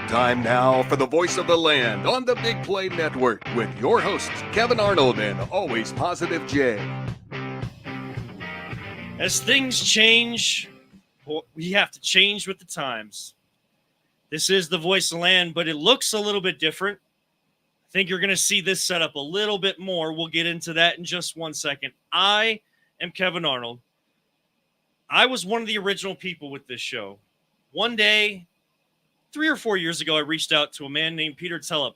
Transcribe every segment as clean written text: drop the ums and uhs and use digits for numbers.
Time now for the voice of the land on the Big Play Network with your hosts, Kevin Arnold and Always Positive Jay. As things change, we have to change with the times. This is the voice of the land, but it looks a little bit different. I think you're going to see this set up a little bit more. We'll get into that in just 1 second. I am Kevin Arnold. I was one of the original people with this show. One day, 3 or 4 years ago, I reached out to a man named Peter Telep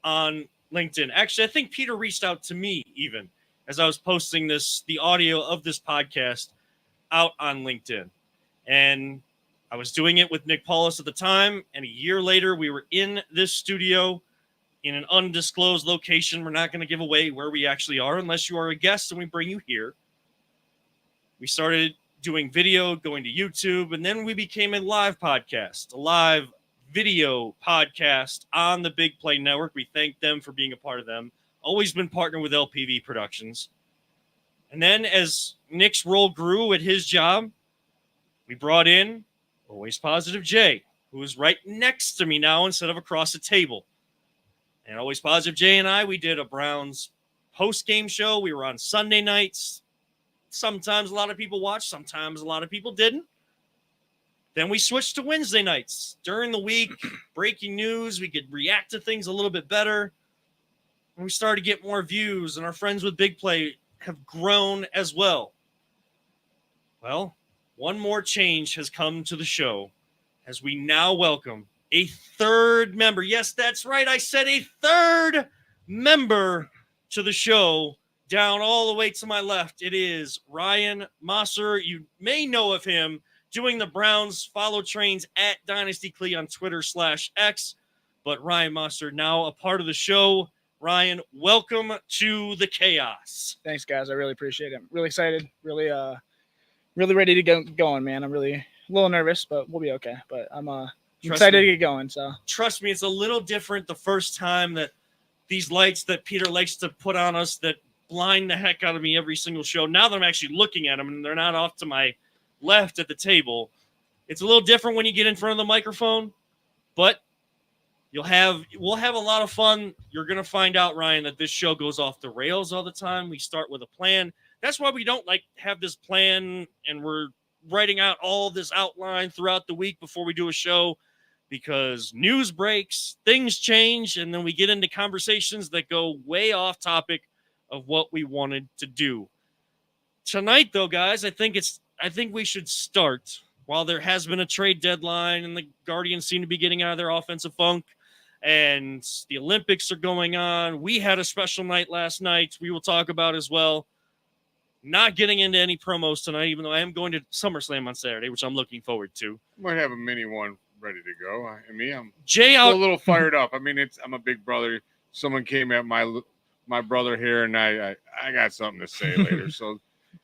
on LinkedIn. Actually, I think Peter reached out to me even as I was posting the audio of this podcast out on LinkedIn. And I was doing it with Nick Paulus at the time. And a year later, we were in this studio in an undisclosed location. We're not going to give away where we actually are unless you are a guest and we bring you here. We started doing video, going to YouTube, and then we became a live podcast, a live video podcast on the Big Play Network. We thank them for being a part of them. Always been partnered with LPV Productions. And then as Nick's role grew at his job, we brought in Always Positive Jay, who is right next to me now instead of across the table. And Always Positive Jay and I, we did a Browns post-game show. We were on Sunday nights. Sometimes a lot of people watched, sometimes a lot of people didn't. Then we switched to Wednesday nights. During the week, breaking news, we could react to things a little bit better. And we started to get more views, and our friends with Big Play have grown as well. Well, one more change has come to the show as we now welcome a third member. Yes, that's right. I said a third member to the show. Down all the way to my left, it is Ryan Mosser. You may know of him doing the Browns follow trains at Dynasty Clee on Twitter/X. But Ryan Mosser, now a part of the show. Ryan, welcome to the chaos. Thanks, guys. I really appreciate it. I'm really excited. Really ready to get going, man. I'm really a little nervous, but we'll be okay. But I'm excited to get going. So trust me, it's a little different the first time that these lights that Peter likes to put on us that blind the heck out of me every single show. Now that I'm actually looking at them and they're not off to my left at the table, it's a little different when you get in front of the microphone, but we'll have a lot of fun. You're going to find out, Ryan, that this show goes off the rails all the time. We start with a plan. That's why we don't have this plan and we're writing out all this outline throughout the week before we do a show, because news breaks, things change, and then we get into conversations that go way off topic of what we wanted to do. Tonight, though, guys, I think we should start. While there has been a trade deadline and the Guardians seem to be getting out of their offensive funk and the Olympics are going on, we had a special night last night we will talk about as well. Not getting into any promos tonight, even though I am going to SummerSlam on Saturday, which I'm looking forward to. Might have a mini one ready to go. I'm Jay a little fired up. I mean, I'm a big brother. Someone came at my brother here, and I got something to say later. So,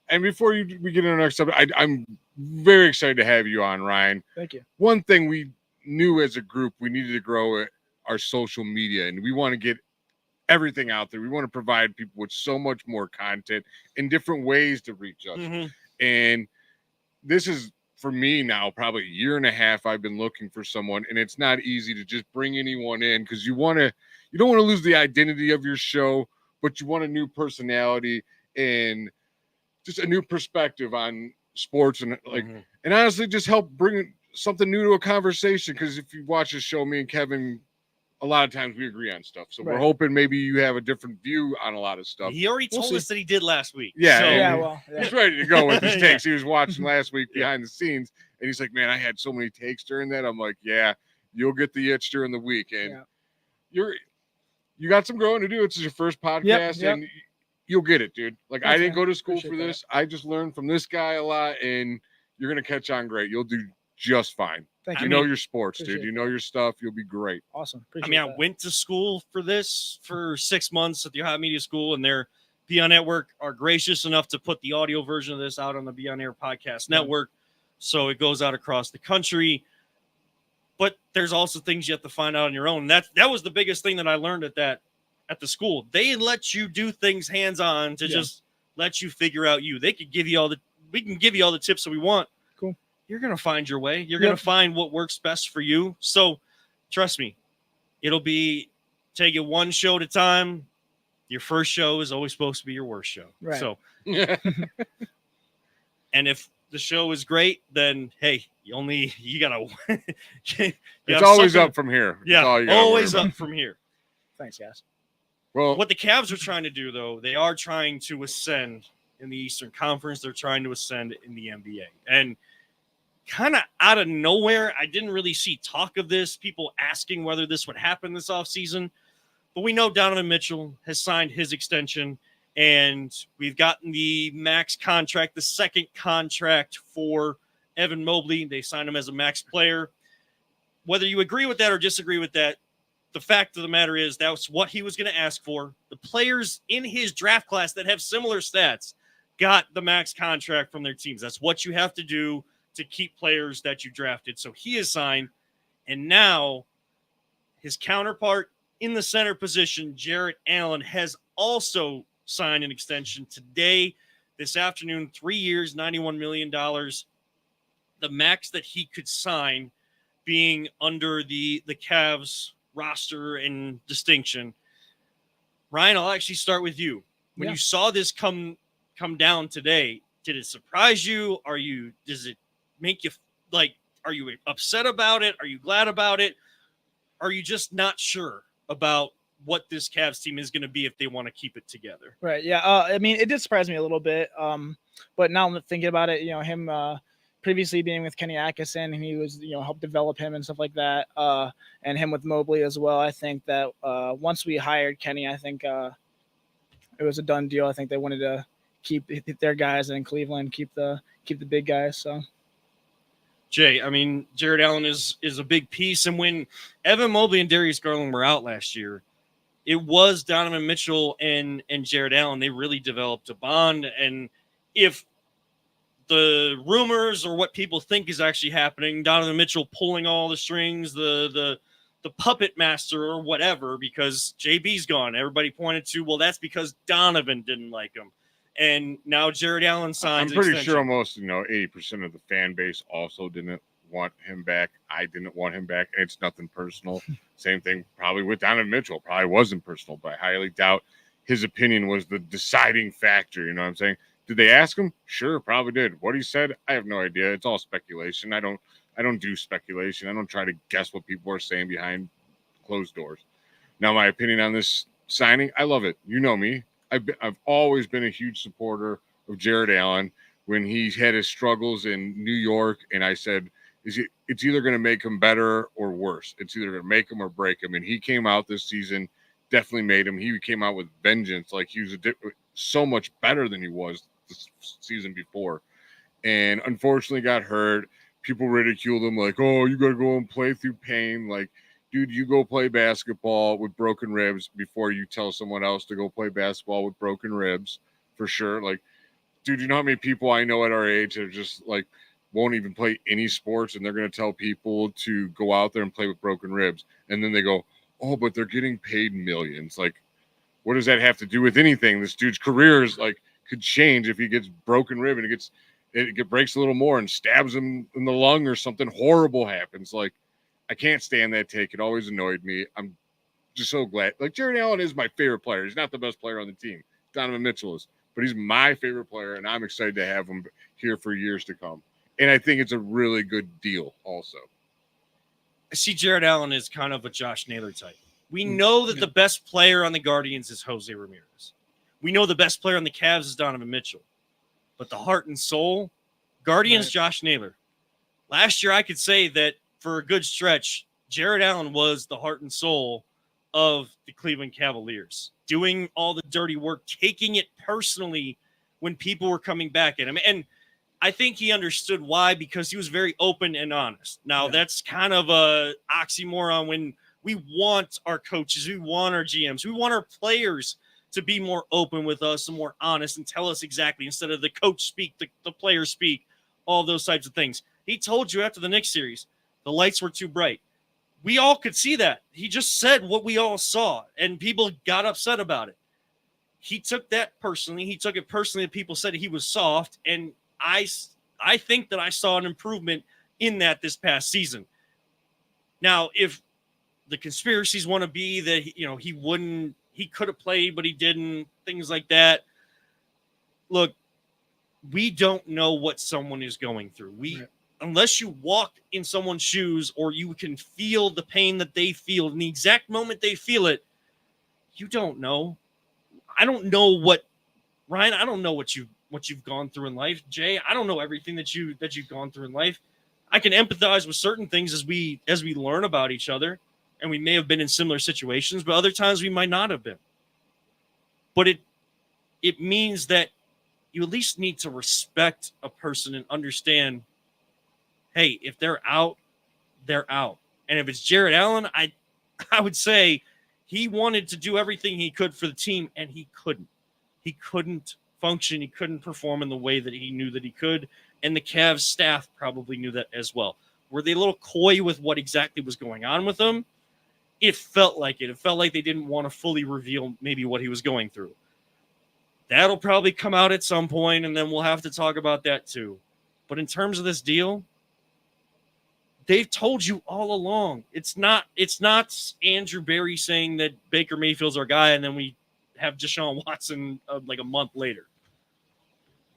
and before we get into our next subject, I'm very excited to have you on, Ryan. Thank you. One thing we knew as a group, we needed to grow our social media, and we want to get everything out there. We want to provide people with so much more content and different ways to reach us. Mm-hmm. And this is, for me now, probably a year and a half I've been looking for someone, and it's not easy to just bring anyone in because you don't want to lose the identity of your show, but you want a new personality and just a new perspective on sports and and honestly just help bring something new to a conversation. Because if you watch the show, me and Kevin, a lot of times we agree on stuff. So we're hoping maybe you have a different view on a lot of stuff. He already told us that he did last week. Yeah. He's ready to go with his takes. He was watching last week behind the scenes, and he's like, man, I had so many takes during that. I'm like, yeah, you'll get the itch during the week. And you got some growing to do. It's your first podcast, and you'll get it, dude. Like, I didn't go to school for this. I just learned from this guy a lot, and you're going to catch on great. You'll do just fine. Thank you. You know your sports, dude. You know your stuff. You'll be great. Awesome. I went to school for this for 6 months at the Ohio Media School, and their Beyond Network are gracious enough to put the audio version of this out on the Beyond Air Podcast Network, so it goes out across the country. But there's also things you have to find out on your own. That was the biggest thing that I learned at the school. They let you do things hands-on to just let you figure out you. They could give you we can give you all the tips that we want. Cool. You're going to find your way. You're going to find what works best for you. So trust me, it'll be take it one show at a time. Your first show is always supposed to be your worst show. Right. So, and if the show is great, then hey, you gotta. It's always up from here. That's Yeah, all you gotta worry always about. up from here. Thanks, guys. Well, What the Cavs are trying to do, though, they are trying to ascend in the Eastern Conference. They're trying to ascend in the NBA. And kind of out of nowhere, I didn't really see talk of this, people asking whether this would happen this offseason. But we know Donovan Mitchell has signed his extension, and we've gotten the max contract, the second contract for Evan Mobley. They signed him as a max player. Whether you agree with that or disagree with that, the fact of the matter is that's what he was going to ask for. The players in his draft class that have similar stats got the max contract from their teams. That's what you have to do to keep players that you drafted. So he is signed, and now his counterpart in the center position, Jarrett Allen, has also signed an extension today, this afternoon, 3 years, $91 million. The max that he could sign being under the Cavs roster and distinction. Ryan, I'll actually start with you. When you saw this come down today, did it surprise you? Does it make you are you upset about it? Are you glad about it? Are you just not sure about what this Cavs team is going to be if they want to keep it together? Right. Yeah. I mean, it did surprise me a little bit. But now I'm thinking about it, him previously being with Kenny Atkinson, and he was, helped develop him and stuff like that. And him with Mobley as well. I think that once we hired Kenny, I think it was a done deal. I think they wanted to keep their guys in Cleveland, keep the big guys. So. Jay, I mean, Jarrett Allen is a big piece. And when Evan Mobley and Darius Garland were out last year, it was Donovan Mitchell and Jarrett Allen. They really developed a bond. And if the rumors or what people think is actually happening, Donovan Mitchell pulling all the strings, the puppet master or whatever, because JB's gone. Everybody pointed to, well, that's because Donovan didn't like him. And now Jarrett Allen signs. I'm pretty sure almost 80% of the fan base also didn't want him back. I didn't want him back. And it's nothing personal. Same thing probably with Donovan Mitchell. Probably wasn't personal, but I highly doubt his opinion was the deciding factor. You know what I'm saying? Did they ask him? Sure, probably did. What he said, I have no idea. It's all speculation. I don't do speculation. I don't try to guess what people are saying behind closed doors. Now, my opinion on this signing, I love it. You know me. I've always been a huge supporter of Jarrett Allen. When he had his struggles in New York, and I said, it's either going to make him better or worse. It's either going to make him or break him. And he came out this season, definitely made him. He came out with vengeance. Like he was so much better than he was this season before. And unfortunately got hurt. People ridiculed him like, oh, you got to go and play through pain. Like, dude, you go play basketball with broken ribs before you tell someone else to go play basketball with broken ribs, for sure. Like, dude, you know how many people I know at our age are just like won't even play any sports, and they're going to tell people to go out there and play with broken ribs. And then they go, oh, but they're getting paid millions. Like, what does that have to do with anything? This dude's career is like could change if he gets broken rib and it breaks a little more and stabs him in the lung or something horrible happens. Like, I can't stand that take. It always annoyed me. I'm just so glad. Like, Jarrett Allen is my favorite player. He's not the best player on the team. Donovan Mitchell is. But he's my favorite player, and I'm excited to have him here for years to come. And I think it's a really good deal also. I see Jarrett Allen as kind of a Josh Naylor type. We know that the best player on the Guardians is Jose Ramirez. We know the best player on the Cavs is Donovan Mitchell. But the heart and soul, Guardians, right. Josh Naylor. Last year, I could say that for a good stretch, Jarrett Allen was the heart and soul of the Cleveland Cavaliers, doing all the dirty work, taking it personally when people were coming back at him. And I think he understood why, because he was very open and honest. Now, that's kind of a oxymoron when we want our coaches, we want our GMs, we want our players to be more open with us and more honest and tell us exactly, instead of the coach speak, the players speak, all those types of things. He told you after the Knicks series, the lights were too bright. We all could see that. He just said what we all saw, and people got upset about it. He took that personally. He took it personally that people said he was soft, and I think that I saw an improvement in that this past season. Now, if the conspiracies want to be that he could have played but he didn't, things like that. Look, we don't know what someone is going through. Unless you walk in someone's shoes or you can feel the pain that they feel in the exact moment they feel it, you don't know. I don't know what Ryan, I don't know what you've gone through in life. Jay, I don't know everything that you've gone through in life. I can empathize with certain things as we learn about each other, and we may have been in similar situations, but other times we might not have been. But it means that you at least need to respect a person and understand, hey, if they're out, they're out. And if it's Jared Allen, I would say he wanted to do everything he could for the team, and he couldn't. He couldn't function. He couldn't perform in the way that he knew that he could. And the Cavs staff probably knew that as well. Were they a little coy with what exactly was going on with him? It felt like it. It felt like they didn't want to fully reveal maybe what he was going through. That'll probably come out at some point, and then we'll have to talk about that too. But in terms of this deal, they've told you all along. It's not Andrew Berry saying that Baker Mayfield's our guy, and then we have Deshaun Watson like a month later.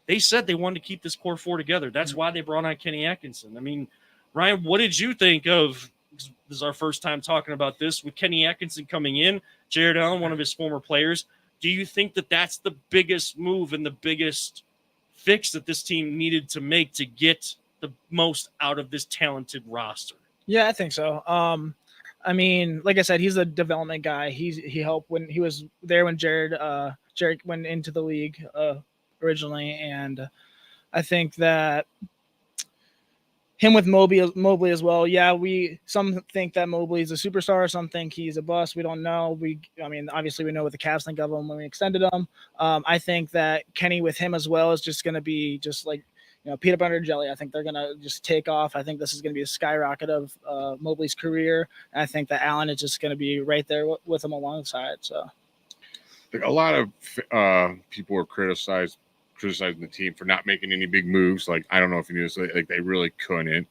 They said they wanted to keep this core four together. That's why they brought on Kenny Atkinson. I mean, Ryan, what did you think of? This is our first time talking about this with Kenny Atkinson coming in, Jared Allen, one of his former players. Do you think that that's the biggest move and the biggest fix that this team needed to make to get the most out of this talented roster? Yeah, I think so. I mean, like I said, he's a development guy. He helped when he was there when Jared went into the league originally, and I think that him with Mobley as well. Yeah, some think that Mobley is a superstar. Some think he's a bust. We don't know. I mean, obviously we know what the Cavs think of him when we extended him. I think that Kenny with him as well is just going to be just like, peanut butter and jelly. I think they're going to just take off. I think this is going to be a skyrocket of Mobley's career. And I think that Allen is just going to be right there with him alongside. So, a lot of people were criticizing the team for not making any big moves. Like, I don't know if you knew this, like they really couldn't.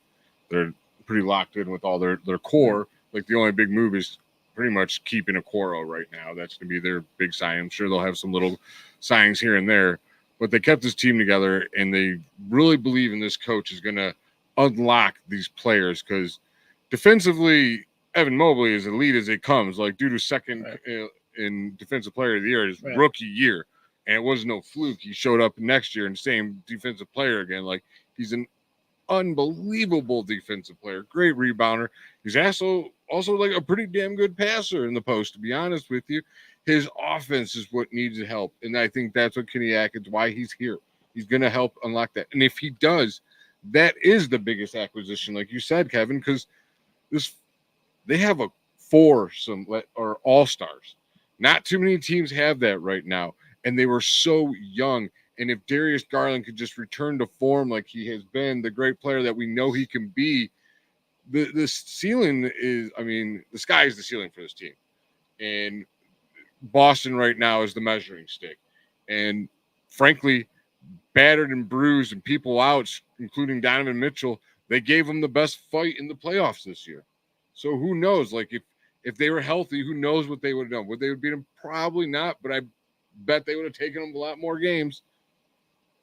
They're pretty locked in with all their core. Like, the only big move is pretty much keeping Okoro right now. That's going to be their big sign. I'm sure they'll have some little signings here and there, but they kept this team together, and they really believe in this coach is going to unlock these players, because defensively, Evan Mobley is elite as it comes. Like, due to second in defensive player of the year, his rookie year. And it was no fluke. He showed up next year and same defensive player again. Like, he's an unbelievable defensive player, great rebounder. He's also like a pretty damn good passer in the post, to be honest with you. His offense is what needs help. And I think that's what Kenny Atkins, why he's here. He's going to help unlock that. And if he does, that is the biggest acquisition, like you said, Kevin, because they have a foursome or all-stars. Not too many teams have that right now. And they were so young. And if Darius Garland could just return to form like he has been, the great player that we know he can be, the ceiling is, I mean, the sky is the ceiling for this team. And Boston right now is the measuring stick. And frankly, battered and bruised and people out, including Donovan Mitchell, they gave him the best fight in the playoffs this year. So who knows? Like, if they were healthy, who knows what they would have done? Would they have beat him? Probably not, but I bet they would have taken him a lot more games.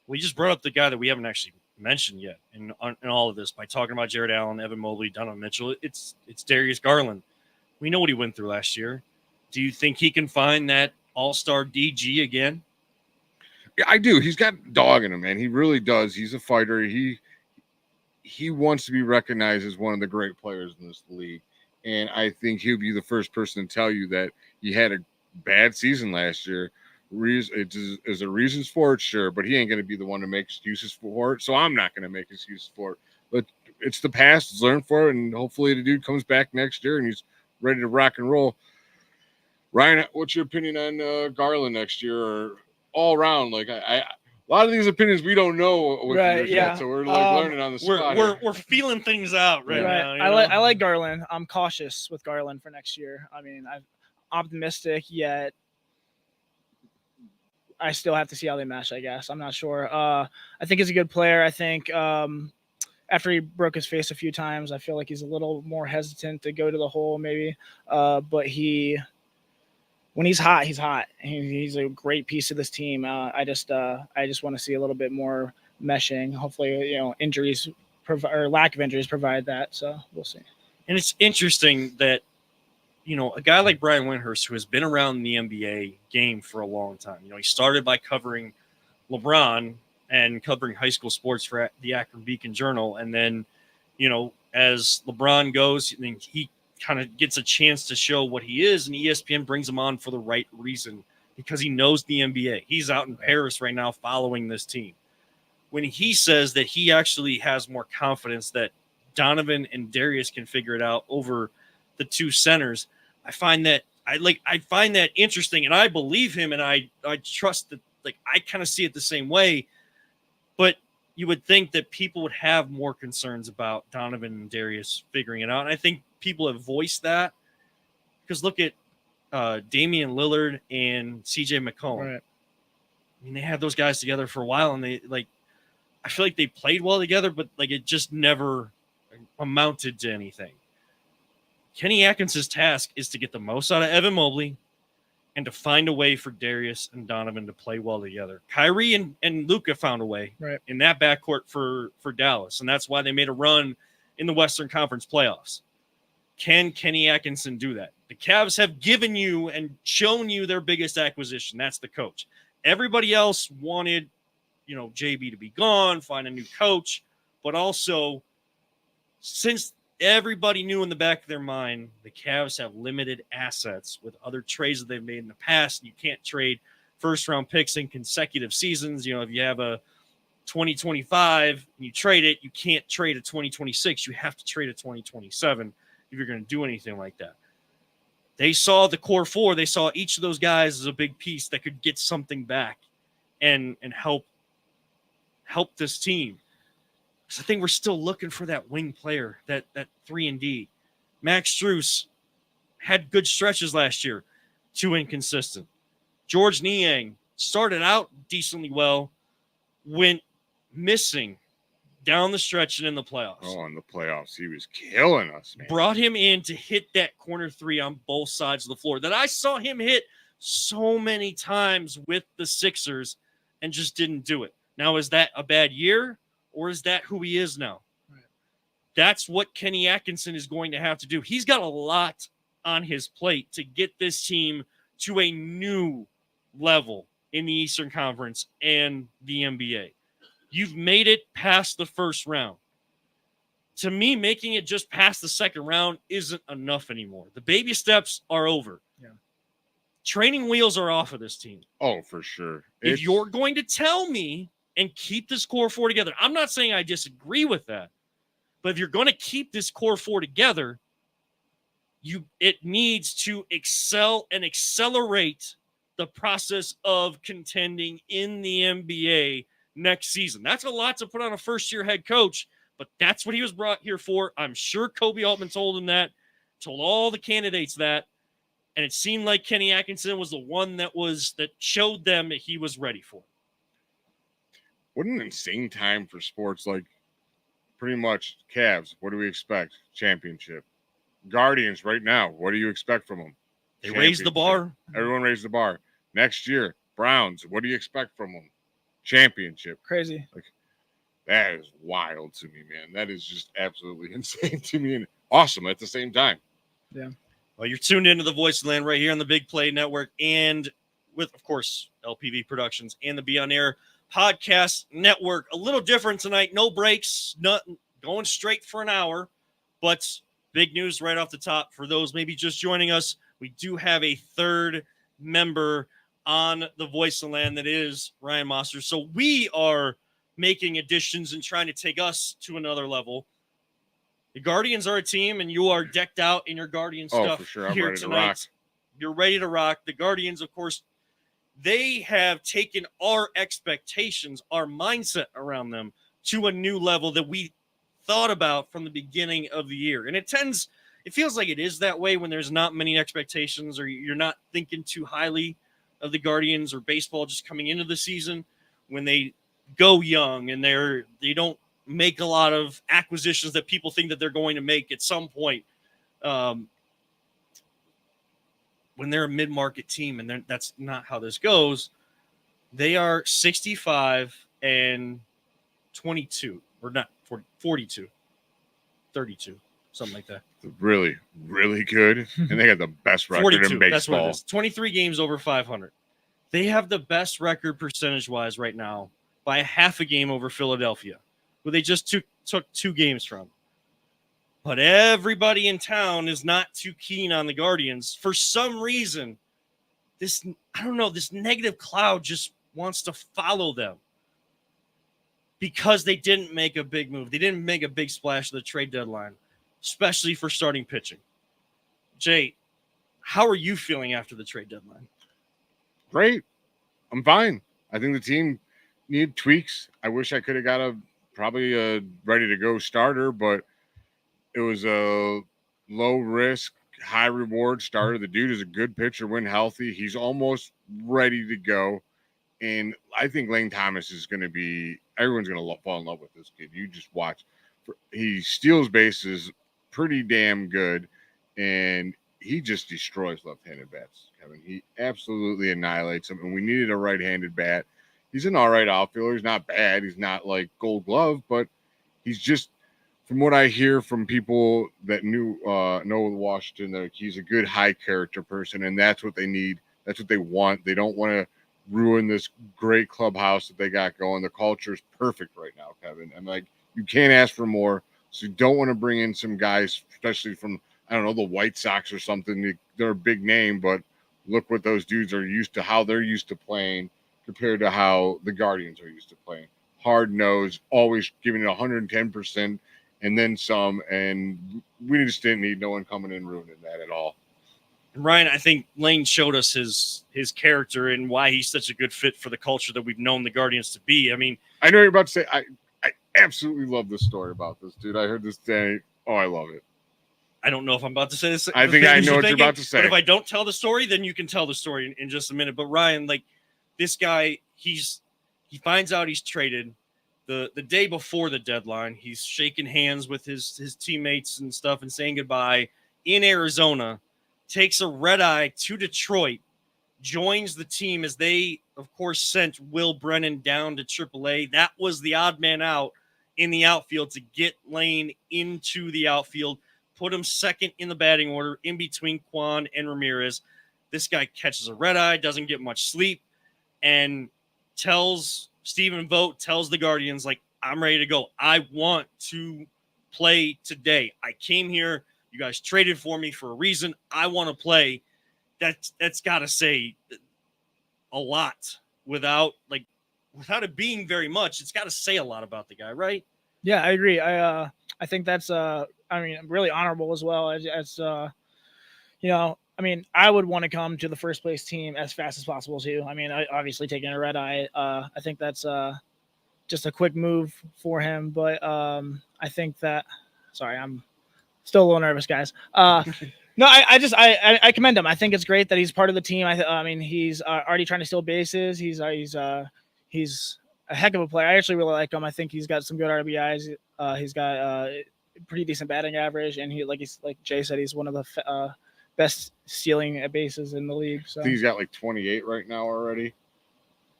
We just brought up the guy that we haven't actually mentioned yet in all of this by talking about Jared Allen, Evan Mobley, Donovan Mitchell. It's Darius Garland. We know what he went through last year. Do you think he can find that all-star DG again? Yeah, I do. He's got dog in him, man. He really does. He's a fighter. He wants to be recognized as one of the great players in this league. And I think he'll be the first person to tell you that he had a bad season last year. Is a reasons for it, sure, but he ain't going to be the one to make excuses for it. So I'm not going to make excuses for it. But it's the past. Let's learn for it, and hopefully the dude comes back next year and he's ready to rock and roll. Ryan, what's your opinion on Garland next year, or all around? Like, a lot of these opinions we don't know, right? Yeah. Yet, so we're like learning on the spot. We're feeling things out right now. I like Garland. I'm cautious with Garland for next year. I mean, I'm optimistic, yet I still have to see how they mesh, I guess. I'm not sure. I think he's a good player. I think after he broke his face a few times, I feel like he's a little more hesitant to go to the hole, maybe. But when he's hot, he's hot. He's a great piece of this team. I just want to see a little bit more meshing. Hopefully, injuries or lack of injuries provide that. So we'll see. And it's interesting that, a guy like Brian Windhorst, who has been around the NBA game for a long time, he started by covering LeBron and covering high school sports for the Akron Beacon Journal. And then, as LeBron goes, he kind of gets a chance to show what he is, and ESPN brings him on for the right reason because he knows the NBA. He's out in Paris right now following this team. When he says that he actually has more confidence that Donovan and Darius can figure it out over the two centers, I find that interesting, and I believe him, and I trust that. I kind of see it the same way, but you would think that people would have more concerns about Donovan and Darius figuring it out, and I think people have voiced that because look at Damian Lillard and CJ McCollum. Right. I mean, they had those guys together for a while, and I feel like they played well together, but it just never amounted to anything. Kenny Atkinson's task is to get the most out of Evan Mobley and to find a way for Darius and Donovan to play well together. Kyrie and Luka found a way in that backcourt for Dallas, and that's why they made a run in the Western Conference playoffs. Can Kenny Atkinson do that? The Cavs have given you and shown you their biggest acquisition. That's the coach. Everybody else wanted, JB to be gone, find a new coach, but also since everybody knew in the back of their mind the Cavs have limited assets with other trades that they've made in the past. You can't trade first-round picks in consecutive seasons. If you have a 2025 and you trade it, you can't trade a 2026. You have to trade a 2027 if you're going to do anything like that. They saw the core four. They saw each of those guys as a big piece that could get something back and help this team. I think we're still looking for that wing player, that 3-and-D. Max Strus had good stretches last year, too inconsistent. George Niang started out decently well, went missing down the stretch and in the playoffs. Oh, in the playoffs, he was killing us, man. Brought him in to hit that corner three on both sides of the floor that I saw him hit so many times with the Sixers and just didn't do it. Now, is that a bad year? Or is that who he is now? Right. That's what Kenny Atkinson is going to have to do. He's got a lot on his plate to get this team to a new level in the Eastern Conference and the NBA. You've made it past the first round. To me, making it just past the second round isn't enough anymore. The baby steps are over. Yeah. Training wheels are off of this team. Oh, for sure. If you're going to tell me and keep this core four together. I'm not saying I disagree with that, but if you're going to keep this core four together, it needs to excel and accelerate the process of contending in the NBA next season. That's a lot to put on a first-year head coach, but that's what he was brought here for. I'm sure Kobe Altman told him that, told all the candidates that, and it seemed like Kenny Atkinson was the one that showed them that he was ready for it. What an insane time for sports. Pretty much Cavs, what do we expect? Championship. Guardians right now, what do you expect from them? They raised the bar. Everyone raised the bar. Next year, Browns, what do you expect from them? Championship. Crazy. That is wild to me, man. That is just absolutely insane to me and awesome at the same time. Yeah. Well, you're tuned into the Voice of the Land right here on the Big Play Network and with, of course, LPV Productions and the Be On Air Podcast Network. A little different tonight. No breaks, nothing, going straight for an hour. But big news right off the top for those maybe just joining us. We do have a third member on the Voice of the Land that is Ryan Mosser. So we are making additions and trying to take us to another level. The Guardians are a team, and you are decked out in your Guardian stuff for sure. I'm here ready tonight. to rock. You're ready to rock. The Guardians, of course, they have taken our expectations, our mindset around them to a new level that we thought about from the beginning of the year. And it feels like it is that way when there's not many expectations or you're not thinking too highly of the Guardians or baseball just coming into the season when they go young and they don't make a lot of acquisitions that people think that they're going to make at some point. When they're a mid-market team, and that's not how this goes. They are 65 and 22, or not 40, 42, 32, something like that. Really, really good. And they got the best record 42, in baseball. that's what it is. 23 games over 500. They have the best record percentage-wise right now by a half a game over Philadelphia, who they just took 2 games from. But everybody in town is not too keen on the Guardians. For some reason, this negative cloud just wants to follow them because they didn't make a big move. They didn't make a big splash at the trade deadline, especially for starting pitching. Jay, how are you feeling after the trade deadline? Great. I'm fine. I think the team needed tweaks. I wish I could have got probably a ready to go starter, but it was a low risk, high reward starter. The dude is a good pitcher when healthy. He's almost ready to go. And I think Lane Thomas is going to be – everyone's going to fall in love with this kid. You just watch. He steals bases pretty damn good, and he just destroys left-handed bats, Kevin. He absolutely annihilates them, and we needed a right-handed bat. He's an all right outfielder. He's not bad. He's not like Gold Glove, but he's just – from what I hear from people that know Washington, that he's a good high character person, and that's what they need. That's what they want. They don't want to ruin this great clubhouse that they got going. The culture is perfect right now, Kevin. And like, you can't ask for more. So you don't want to bring in some guys, especially from, I don't know, the White Sox or something. They're a big name, but look what those dudes are used to, how they're used to playing compared to how the Guardians are used to playing. Hard nosed, always giving it 110%. And then some, and we just didn't need no one coming in ruining that at all. Ryan, I think Lane showed us his character and why he's such a good fit for the culture that we've known the Guardians to be. I mean, I know you're about to say, I absolutely love this story about this dude. I heard this today. Oh, I love it. I don't know if I'm about to say this. I think I know what you're about to say. But if I don't tell the story, then you can tell the story in just a minute. But Ryan, like, this guy, he finds out he's traded. The day before the deadline, he's shaking hands with his teammates and stuff and saying goodbye in Arizona, takes a red eye to Detroit, joins the team as they, of course, sent Will Brennan down to AAA. That was the odd man out in the outfield to get Lane into the outfield, put him second in the batting order in between Kwan and Ramirez. This guy catches a red eye, doesn't get much sleep, and Stephen Vogt tells the Guardians, like, I'm ready to go. I want to play today. I came here. You guys traded for me for a reason. I want to play. That's got to say a lot without it being very much. It's got to say a lot about the guy, right? Yeah, I agree. I think that's really honorable as well as I would want to come to the first place team as fast as possible too. I mean, obviously taking a red eye, I think that's just a quick move for him. But I think that, sorry, I'm still a little nervous, guys. No, I commend him. I think it's great that he's part of the team. I mean, he's already trying to steal bases. He's a heck of a player. I actually really like him. I think he's got some good RBIs. He's got a pretty decent batting average, and like Jay said, he's one of the best stealing at bases in the league. So I think he's got like 28 right now already.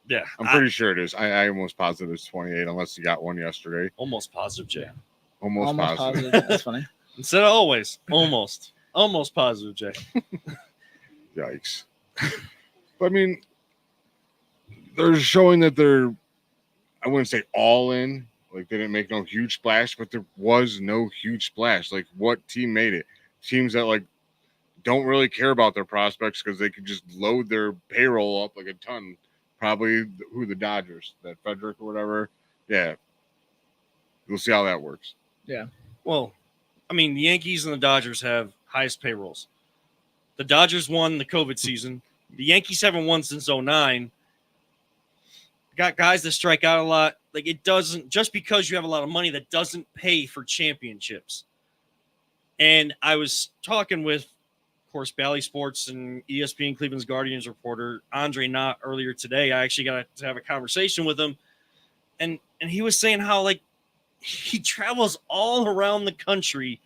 Yeah, I'm pretty sure it is. I almost positive it's 28, unless you got one yesterday. Almost positive, Jay. Almost positive. That's funny. Instead of always, almost positive, Jay. Yikes. But I mean, they're showing that they're, I wouldn't say all in. Like, they didn't make no huge splash, but there was no huge splash. Like, what team made it? Teams that, like, don't really care about their prospects because they could just load their payroll up like a ton. Probably the Dodgers, that Frederick or whatever. Yeah. We'll see how that works. Yeah. Well, I mean, the Yankees and the Dodgers have highest payrolls. The Dodgers won the COVID season. The Yankees haven't won since 2009. Got guys that strike out a lot. Like, it doesn't, just because you have a lot of money, that doesn't pay for championships. And I was talking with, of course, Bally Sports and ESPN Cleveland's Guardians reporter Andre Knott earlier today. I actually got to have a conversation with him, and he was saying how, like, he travels all around the country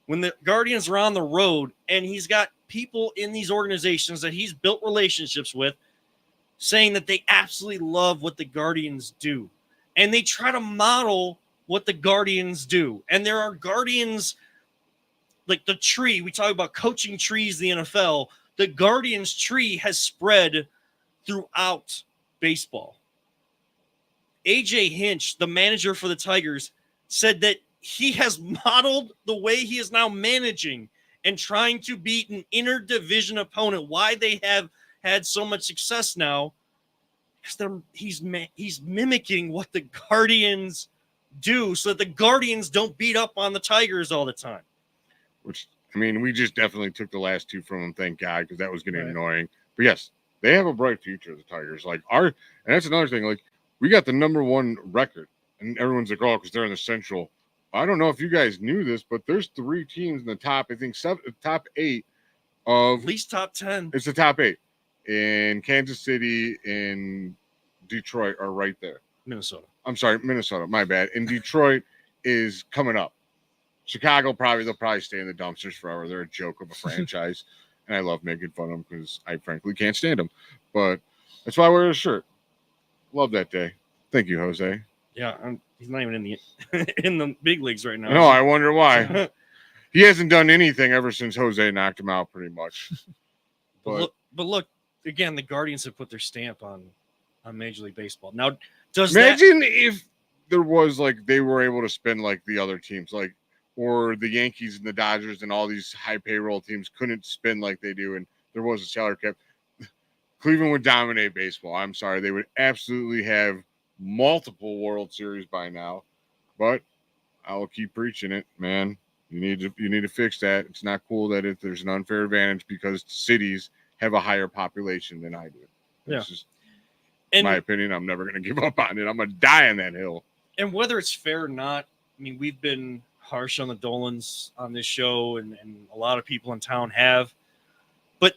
when the Guardians are on the road, and he's got people in these organizations that he's built relationships with saying that they absolutely love what the Guardians do. And they try to model what the Guardians do. And there are Guardians, like the tree. We talk about coaching trees in the NFL. The Guardians tree has spread throughout baseball. AJ Hinch, the manager for the Tigers, said that he has modeled the way he is now managing and trying to beat an interdivision opponent. Why they have had so much success now, because he's mimicking what the Guardians do so that the Guardians don't beat up on the Tigers all the time. Which, I mean, we just definitely took the last two from them, thank God, because that was getting annoying. But yes, they have a bright future, the Tigers. Like and that's another thing. Like, we got the #1 record, and everyone's like, oh, because they're in the Central. I don't know if you guys knew this, but there's 3 teams in the top, I think, top 8 of at least top 10. It's the top 8. And Kansas City and Detroit are right there. Minnesota. I'm sorry, Minnesota. My bad. And Detroit is coming up. Chicago, they'll probably stay in the dumpsters forever. They're a joke of a franchise. And I love making fun of them because I frankly can't stand them. But that's why I wear a shirt. Love that day. Thank you, Jose. Yeah, he's not even in the in the big leagues right now. No, I wonder why. He hasn't done anything ever since Jose knocked him out, pretty much. But look, again, the Guardians have put their stamp on Major League Baseball. Now, imagine if there was like they were able to spend like the other teams, like or the Yankees and the Dodgers and all these high payroll teams couldn't spend like they do, and there was a salary cap. Cleveland would dominate baseball. I'm sorry, they would absolutely have multiple World Series by now. But I will keep preaching it, man. You need to fix that. It's not cool that there's an unfair advantage because cities have a higher population than I do. It's just my opinion. I'm never going to give up on it. I'm going to die on that hill. And whether it's fair or not, I mean, we've been harsh on the Dolans on this show, and a lot of people in town have. But,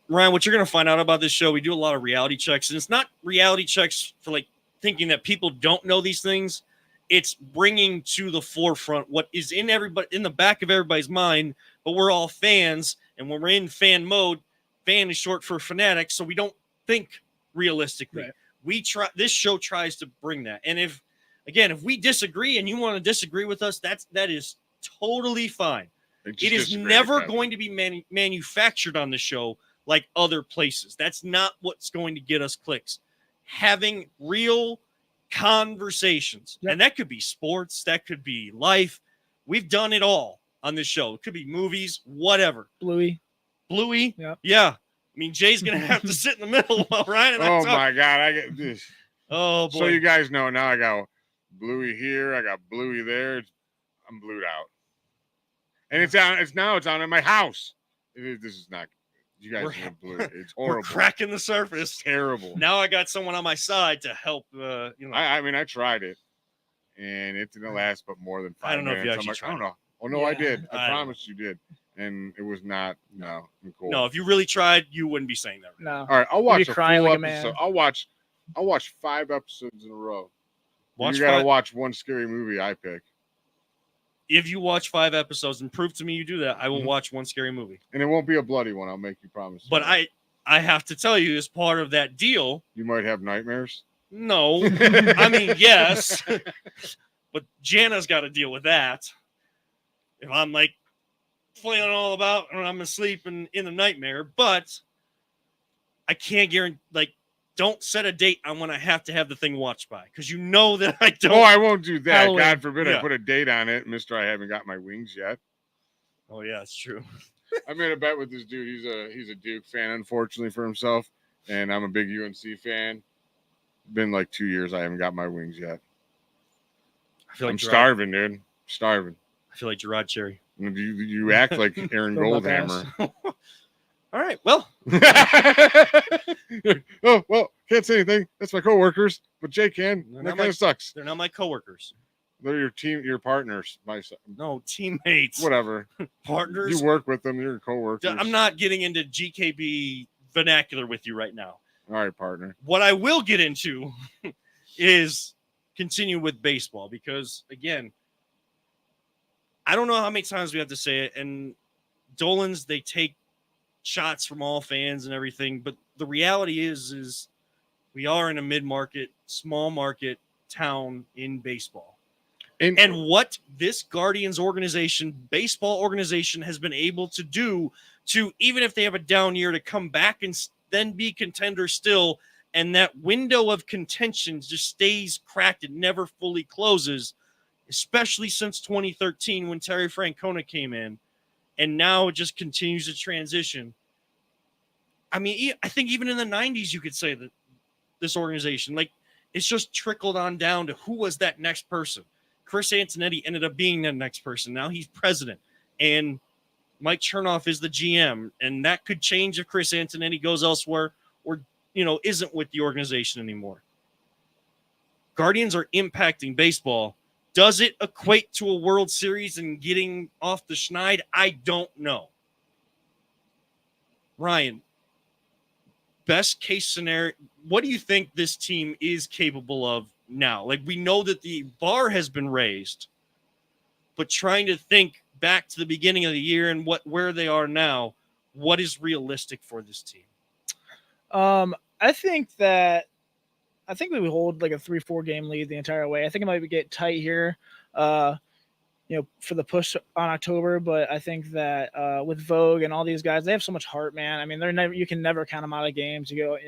Ryan, what you're going to find out about this show, we do a lot of reality checks. And it's not reality checks for, like, thinking that people don't know these things. It's bringing to the forefront what is in the back of everybody's mind, but we're all fans, and when we're in fan mode, fan is short for fanatic, so we don't think realistically. Right. This show tries to bring that. And if we disagree and you want to disagree with us, that is totally fine. It is never going to be manufactured on the show like other places. That's not what's going to get us clicks. Having real conversations. Yep. And that could be sports, that could be life. We've done it all on this show. It could be movies, whatever. Bluey. Yep. Yeah. I mean, Jay's gonna have to sit in the middle while Ryan and I talk. My God, I get this. Oh boy. So you guys know now I got Bluey here, I got Bluey there. I'm blued out. And it's on in my house. This is not. You guys are blue. It's horrible. We're cracking the surface. It's terrible. Now I got someone on my side to help. I mean, I tried it, and it didn't last but more than 5 minutes. I don't know if you actually tried. I don't know. Oh no, yeah. I did. I promise you did, and it was not. No, cool. No, if you really tried, you wouldn't be saying that. No. All right, I'll watch a full like episode. I'll watch 5 episodes in a row. You gotta 5. watch one scary movie I pick. If you watch 5 episodes and prove to me you do that, I will watch one scary movie. And it won't be a bloody one, I'll make you promise. But I have to tell you, as part of that deal, you might have nightmares. No, I mean, yes, but Jana's got to deal with that. If I'm like flailing all about and I'm asleep in the nightmare, but I can't guarantee, like, don't set a date on when I have to have the thing watched by, because you know that I don't. Oh, I won't do that. Halloween. God forbid I put a date on it, Mister. I haven't got my wings yet. Oh yeah, it's true. I made a bet with this dude. He's a Duke fan, unfortunately for himself, and I'm a big UNC fan. Been like 2 years. I haven't got my wings yet. I'm starving, dude. Starving. I feel like Gerard Cherry. You act like Aaron Goldhammer. All right. Well. Oh, well, can't say anything. That's my coworkers, but Jay can. That kind of sucks. They're not my coworkers. They're your partners. No, teammates. Whatever. Partners. You work with them. You're coworkers. I'm not getting into GKB vernacular with you right now. All right, partner. What I will get into is, continue with baseball because, again, I don't know how many times we have to say it. And Dolan's, they take shots from all fans and everything. But the reality is we are in a mid-market, small market town in baseball. And what this Guardians organization, baseball organization, has been able to do to, even if they have a down year, to come back and then be contenders still, and that window of contention just stays cracked. It never fully closes, especially since 2013 when Terry Francona came in, and now it just continues to transition. I mean, I think even in the 90s, you could say that this organization, like, it's just trickled on down to who was that next person. Chris Antonetti ended up being the next person. Now he's president, and Mike Chernoff is the GM, and that could change if Chris Antonetti goes elsewhere or, isn't with the organization anymore. Guardians are impacting baseball. Does it equate to a World Series and getting off the schneid? I don't know. Ryan, best case scenario, what do you think this team is capable of now? Like, we know that the bar has been raised, but trying to think back to the beginning of the year and where they are now, what is realistic for this team? I think we would hold like a 3-4 game lead the entire way. I think it might get tight here, for the push on October. But I think that with Vogue and all these guys, they have so much heart, man. I mean, you can never count them out of games. You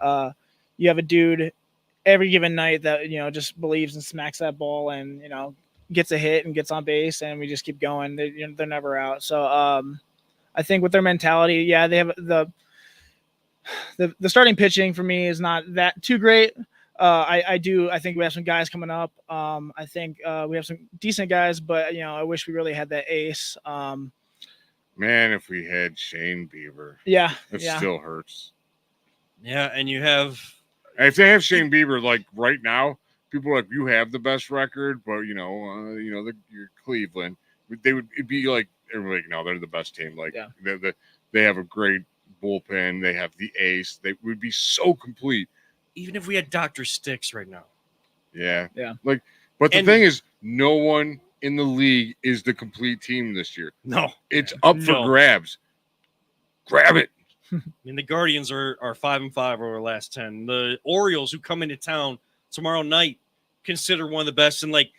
have a dude every given night that, just believes and smacks that ball and, gets a hit and gets on base, and we just keep going. They're never out. So I think with their mentality, yeah, they have the starting pitching for me is not that too great. I think we have some guys coming up. I think we have some decent guys, but I wish we really had that ace. Man, if we had Shane Bieber, it still hurts. Yeah, and you have, if they have Shane Bieber like right now, people are like, you have the best record, but you're Cleveland. It'd be like everybody, no, they're the best team. Like they have a great bullpen. They have the ace. They would be so complete. Even if we had Dr. Sticks right now. Yeah. But the thing is, no one in the league is the complete team this year. No. It's up for grabs. Grab it. I mean, the Guardians are 5-5 over the last 10. The Orioles, who come into town tomorrow night, consider one of the best, and like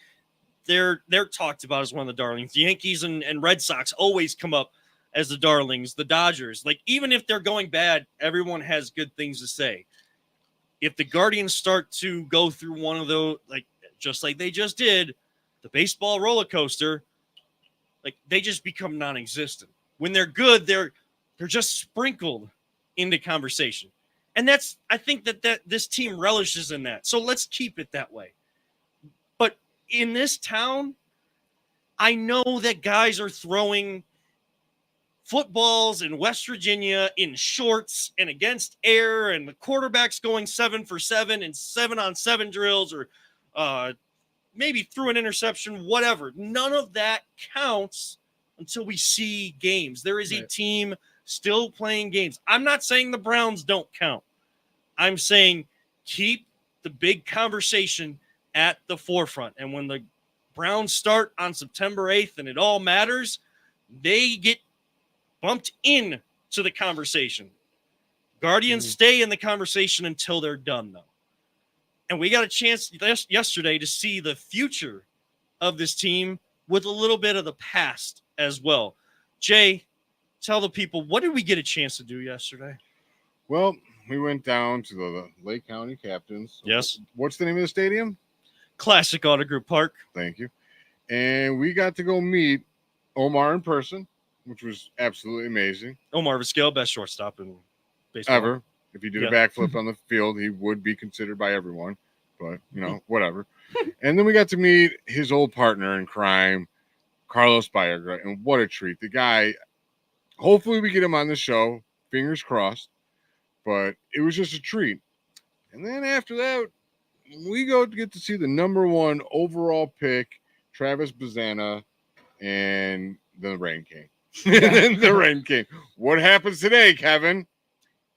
they're talked about as one of the darlings. The Yankees and Red Sox always come up as the darlings. The Dodgers, like, even if they're going bad, everyone has good things to say. If the Guardians start to go through one of those, like just like they just did, the baseball roller coaster, like, they just become non-existent. When they're good, they're just sprinkled into conversation. And I think that this team relishes in that. So let's keep it that way. But in this town, I know that guys are throwing footballs in West Virginia in shorts and against air, and the quarterback's going 7 for 7 and 7-on-7 drills, or maybe through an interception, whatever. None of that counts until we see games. There is a team still playing games. I'm not saying the Browns don't count. I'm saying keep the big conversation at the forefront. And when the Browns start on September 8th and it all matters, they get bumped in to the conversation. Guardians stay in the conversation until they're done, though. And we got a chance yesterday to see the future of this team with a little bit of the past as well. Jay, tell the people, what did we get a chance to do yesterday? Well, we went down to the Lake County Captains. Yes. What's the name of the stadium? Classic Auto Group Park. Thank you. And we got to go meet Omar in person, which was absolutely amazing. Omar Vizquel, best shortstop in baseball. Ever. If he did a backflip on the field, he would be considered by everyone. But, whatever. And then we got to meet his old partner in crime, Carlos Baerga. And what a treat. The guy, hopefully we get him on the show. Fingers crossed. But it was just a treat. And then after that, we go to get to see the number 1 overall pick, Travis Bazana, and the Rain King. The Rain King. What happens today, Kevin?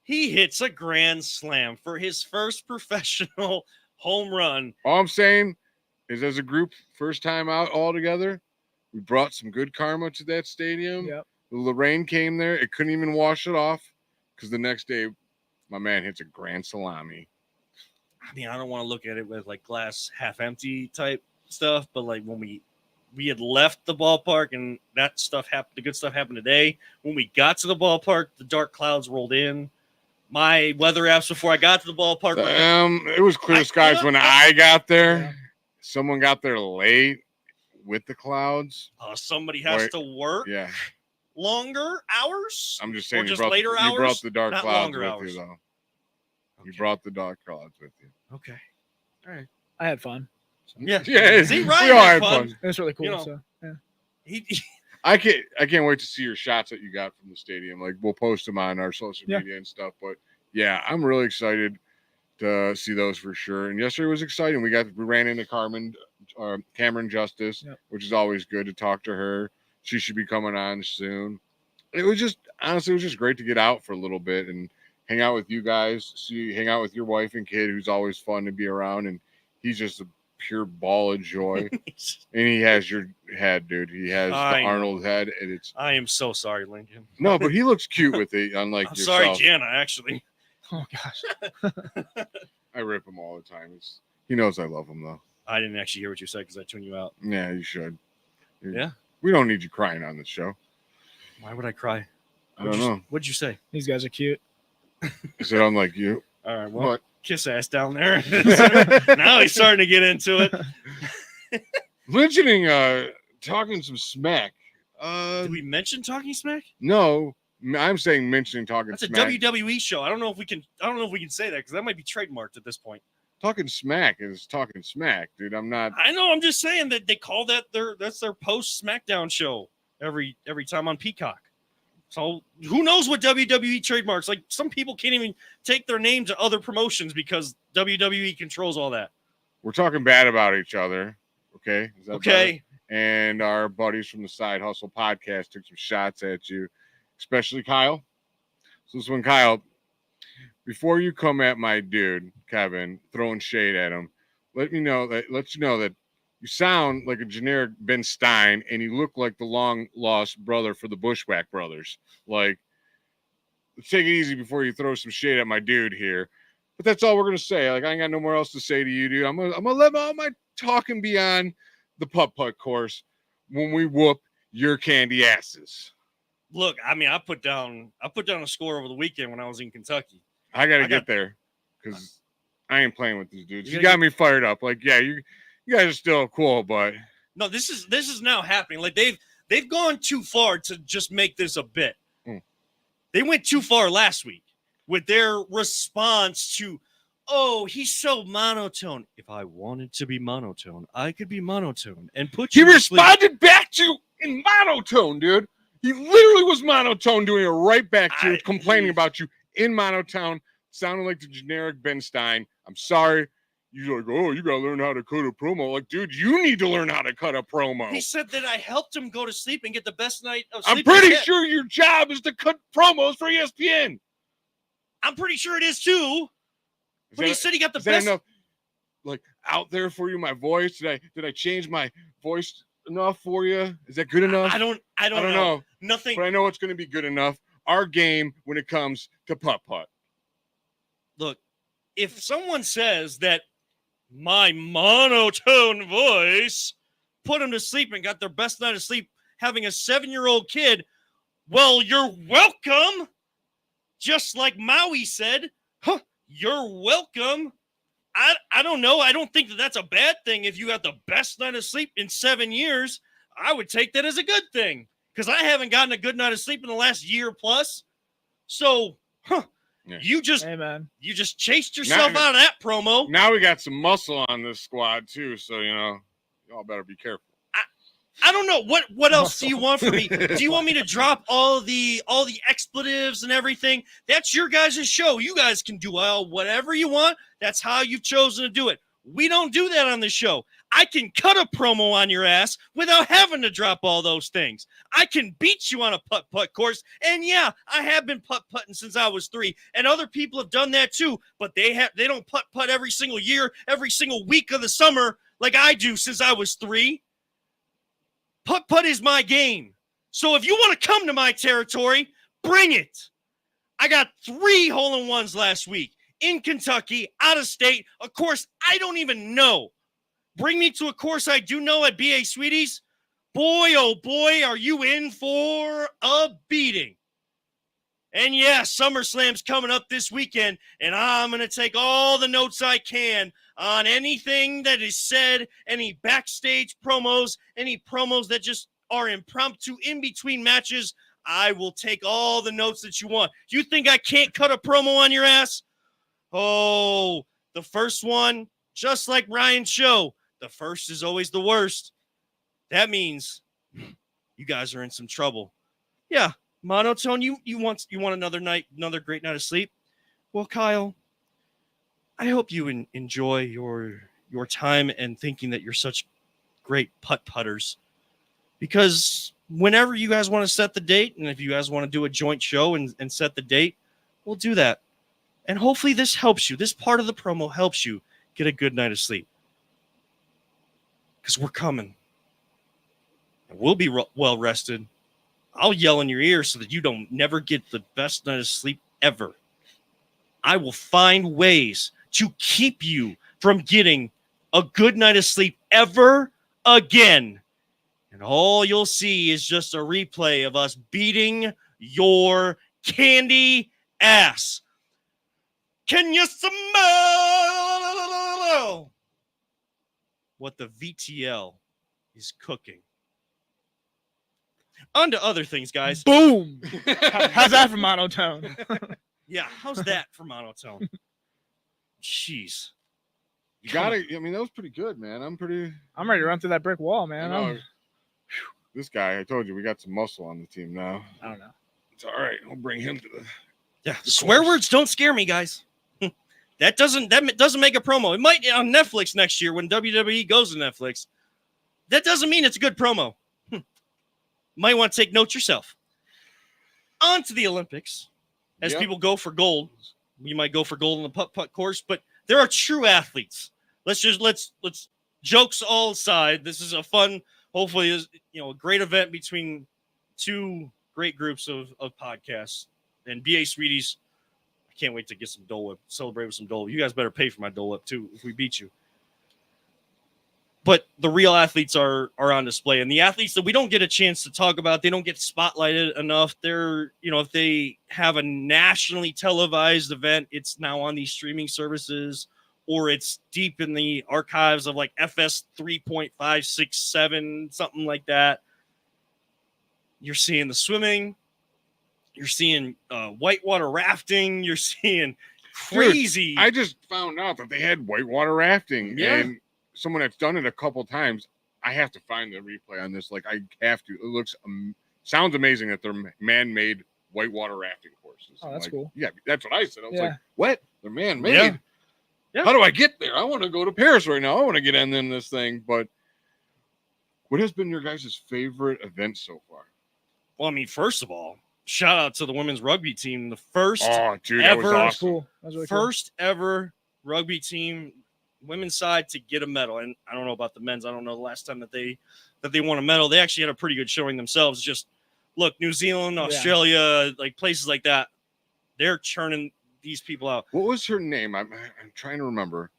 He hits a grand slam for his first professional home run. All I'm saying is, as a group, first time out all together, we brought some good karma to that stadium. Yep. The rain came there. It couldn't even wash it off because the next day, my man hits a grand salami. I mean, I don't want to look at it with like glass half empty type stuff, but like when we had left the ballpark and that stuff happened, the good stuff happened today. When we got to the ballpark, the dark clouds rolled in. My weather apps before I got to the ballpark. It was clear skies when I got there. Yeah. Someone got there late with the clouds. Somebody has to work Yeah, longer hours. I'm just saying. Or just you brought, later you hours? brought the dark Not clouds longer with hours. you, though. You Okay. brought the dark clouds with you. Okay. All right. I had fun. Yeah. Yeah, See, we Ryan all had had fun. fun. It was really cool. You know, So yeah. He I can't wait to see your shots that you got from the stadium. Like, we'll post them on our social Yeah. media and stuff. But yeah, I'm really excited to see those for sure. And yesterday was exciting. We ran into Cameron Justice, Yep. which is always good to talk to her. She should be coming on soon. It was just great to get out for a little bit and hang out with you guys. Hang out with your wife and kid, who's always fun to be around. And he's just a pure ball of joy. And he has your head, dude. He has I the know. Arnold head, and it's I am so sorry, Lincoln. no, but he looks cute with it. Unlike I'm yourself, sorry, Jana. Actually, Oh gosh. I rip him all the time. He knows I love him though. I didn't actually hear what you said because I tuned you out. Yeah, you should. Yeah. We don't need you crying on the show. Why would I cry? I don't know. What'd you say? These guys are cute. Is it unlike you? All right. Well, What? kiss ass down there. Now he's starting to get into it. Mentioning talking some smack. Did we mention talking smack? No, I'm saying mentioning talking That's a smack. WWE show. I don't know if we can say that because that might be trademarked at this point. Talking smack is talking smack, dude. I'm not. I know. I'm just saying that they call that that's their post SmackDown show every time on Peacock. So who knows what WWE trademarks? Like some people can't even take their name to other promotions because WWE controls all that. We're talking bad about each other. Okay. Is that Okay. better? And our buddies from the Side Hustle podcast took some shots at you, especially Kyle. So this one, Kyle, before you come at my dude, Kevin, throwing shade at him, let you know that you sound like a generic Ben Stein and you look like the long lost brother for the Bushwhack brothers. Like, let's take it easy before you throw some shade at my dude here. But that's all we're gonna say. Like, I ain't got no more else to say to you, dude. I'm gonna let all my talking be on the putt-putt course when we whoop your candy asses. Look, I mean, I put down a score over the weekend when I was in Kentucky. I gotta get there because I ain't playing with these dudes. You You gotta got me fired up. Like, yeah, you guys are still cool, but No, this is now happening. Like they've gone too far to just make this a bit. They went too far last week with their response to, oh, he's so monotone. If I wanted to be monotone, I could be monotone and put he you to sleep. responded back to you in monotone, dude. He literally was monotone, doing it right back to you, complaining about you in monotone, sounding like the generic Ben Stein. I'm sorry. You're like, oh, you gotta learn how to cut a promo. Like, dude, you need to learn how to cut a promo. He said that I helped him go to sleep and get the best night of I'm sleep. pretty he had. sure your job is to cut promos for ESPN. I'm pretty sure it is too. Is But he that- said he got the is that best. enough, like, out there for you? My voice? Did I change my voice enough for you? Is that good enough? I don't know. know. Nothing. But I know it's going to be good enough. Our game when it comes to putt-putt. Look, if someone says that my monotone voice put him to sleep and got their best night of sleep having a 7-year-old kid, well, you're welcome. Just like Maui said, huh, you're welcome. I don't know. I don't think that that's a bad thing. If you got the best night of sleep in 7 years, I would take that as a good thing because I haven't gotten a good night of sleep in the last year plus. So, Yeah. you just Hey man. chased yourself out of that promo. Now we got some muscle on this squad too, so y'all better be careful. I don't know what else do you want from me? Do you want me to drop all the expletives and everything? That's your guys' show. You guys can do whatever you want. That's how you've chosen to do it. We don't do that on this show. I can cut a promo on your ass without having to drop all those things. I can beat you on a putt-putt course. And yeah, I have been putt-putting since I was 3. And other people have done that too. But they don't putt-putt every single year, every single week of the summer like I do since I was 3. Putt-putt is my game. So if you want to come to my territory, bring it. I got 3 hole-in-ones last week in Kentucky, out of state. A course I don't even know. Bring me to a course I do know at BA Sweeties. Boy, oh boy, are you in for a beating. And yeah, SummerSlam's coming up this weekend, and I'm going to take all the notes I can on anything that is said, any backstage promos, any promos that just are impromptu in between matches. I will take all the notes that you want. You think I can't cut a promo on your ass? Oh, the first one, just like Ryan's show, the first is always the worst. That means you guys are in some trouble. Yeah, Monotone, you want another great night of sleep? Well, Kyle, I hope you enjoy your time and thinking that you're such great putters. Because whenever you guys want to set the date, and if you guys want to do a joint show and set the date, we'll do that. And hopefully this helps you. This part of the promo helps you get a good night of sleep. Because we're coming. And we'll be well rested. I'll yell in your ear so that you don't never get the best night of sleep ever. I will find ways to keep you from getting a good night of sleep ever again. And all you'll see is just a replay of us beating your candy ass. Can you smell what the VTL is cooking? On to other things, guys. Boom. How's that for Monotone? Yeah, how's that for Monotone? Jeez. You got it. I mean, that was pretty good, man. I'm ready to run through that brick wall, man. This guy, I told you, we got some muscle on the team now. I don't know. It's all right. We'll bring him to the. Yeah, swear words don't scare me, guys. That doesn't make a promo. It might on Netflix next year when WWE goes to Netflix. That doesn't mean it's a good promo. Might want to take notes yourself. On to the Olympics. As people go for gold. We might go for gold in the putt-putt course, but there are true athletes. Let's jokes all aside. This is a fun, hopefully, a great event between 2 great groups of podcasts. And BA Sweeties, I can't wait to get some Dole Whip, celebrate with some Dole Whip. You guys better pay for my Dole Whip too if we beat you. But the real athletes are on display, and the athletes that we don't get a chance to talk about, they don't get spotlighted enough. They're, if they have a nationally televised event, it's now on these streaming services, or it's deep in the archives of like FS 3.567, something like that. You're seeing the swimming. You're seeing whitewater rafting. You're seeing crazy. Dude, I just found out that they had whitewater rafting. Yeah. And someone that's done it a couple times, I have to find the replay on this. Like, I have to. It looks, sounds amazing that they're man-made whitewater rafting courses. Oh, that's cool. Yeah, that's what I said. I was Yeah. like, what? They're man-made? Yeah. Yeah. How do I get there? I want to go to Paris right now. I want to get in this thing. But what has been your guys' favorite event so far? Well, I mean, first of all, shout out to the women's rugby team. The first Oh, dude, that was ever- awesome. Cool. That was really cool. first ever rugby team, women's side, to get a medal. And I don't know about the men's. I don't know the last time that they won a medal. They actually had a pretty good showing themselves. Just look, New Zealand, Australia, like places like that, they're churning these people out. What was her name? I'm trying to remember.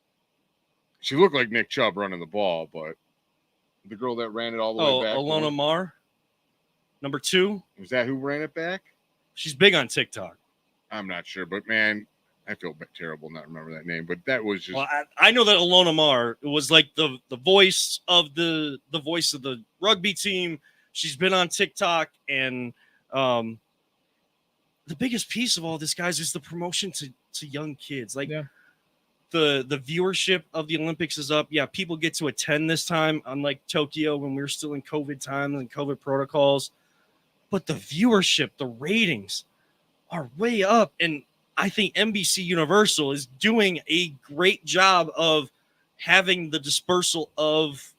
She looked like Nick Chubb running the ball, but the girl that ran it all the way back. Alona Mar, number 2. Was that who ran it back? She's big on TikTok. I'm not sure, but man, I feel terrible not remember that name. But that was just Well, I know that Alona Mar was like the voice of the voice of the rugby team. She's been on TikTok, and the biggest piece of all this, guys, is the promotion to young kids. Like the viewership of the Olympics is up. Yeah, people get to attend this time, unlike Tokyo when we were still in COVID times and COVID protocols. But the viewership, the ratings are way up, and I think NBC Universal is doing a great job of having the dispersal of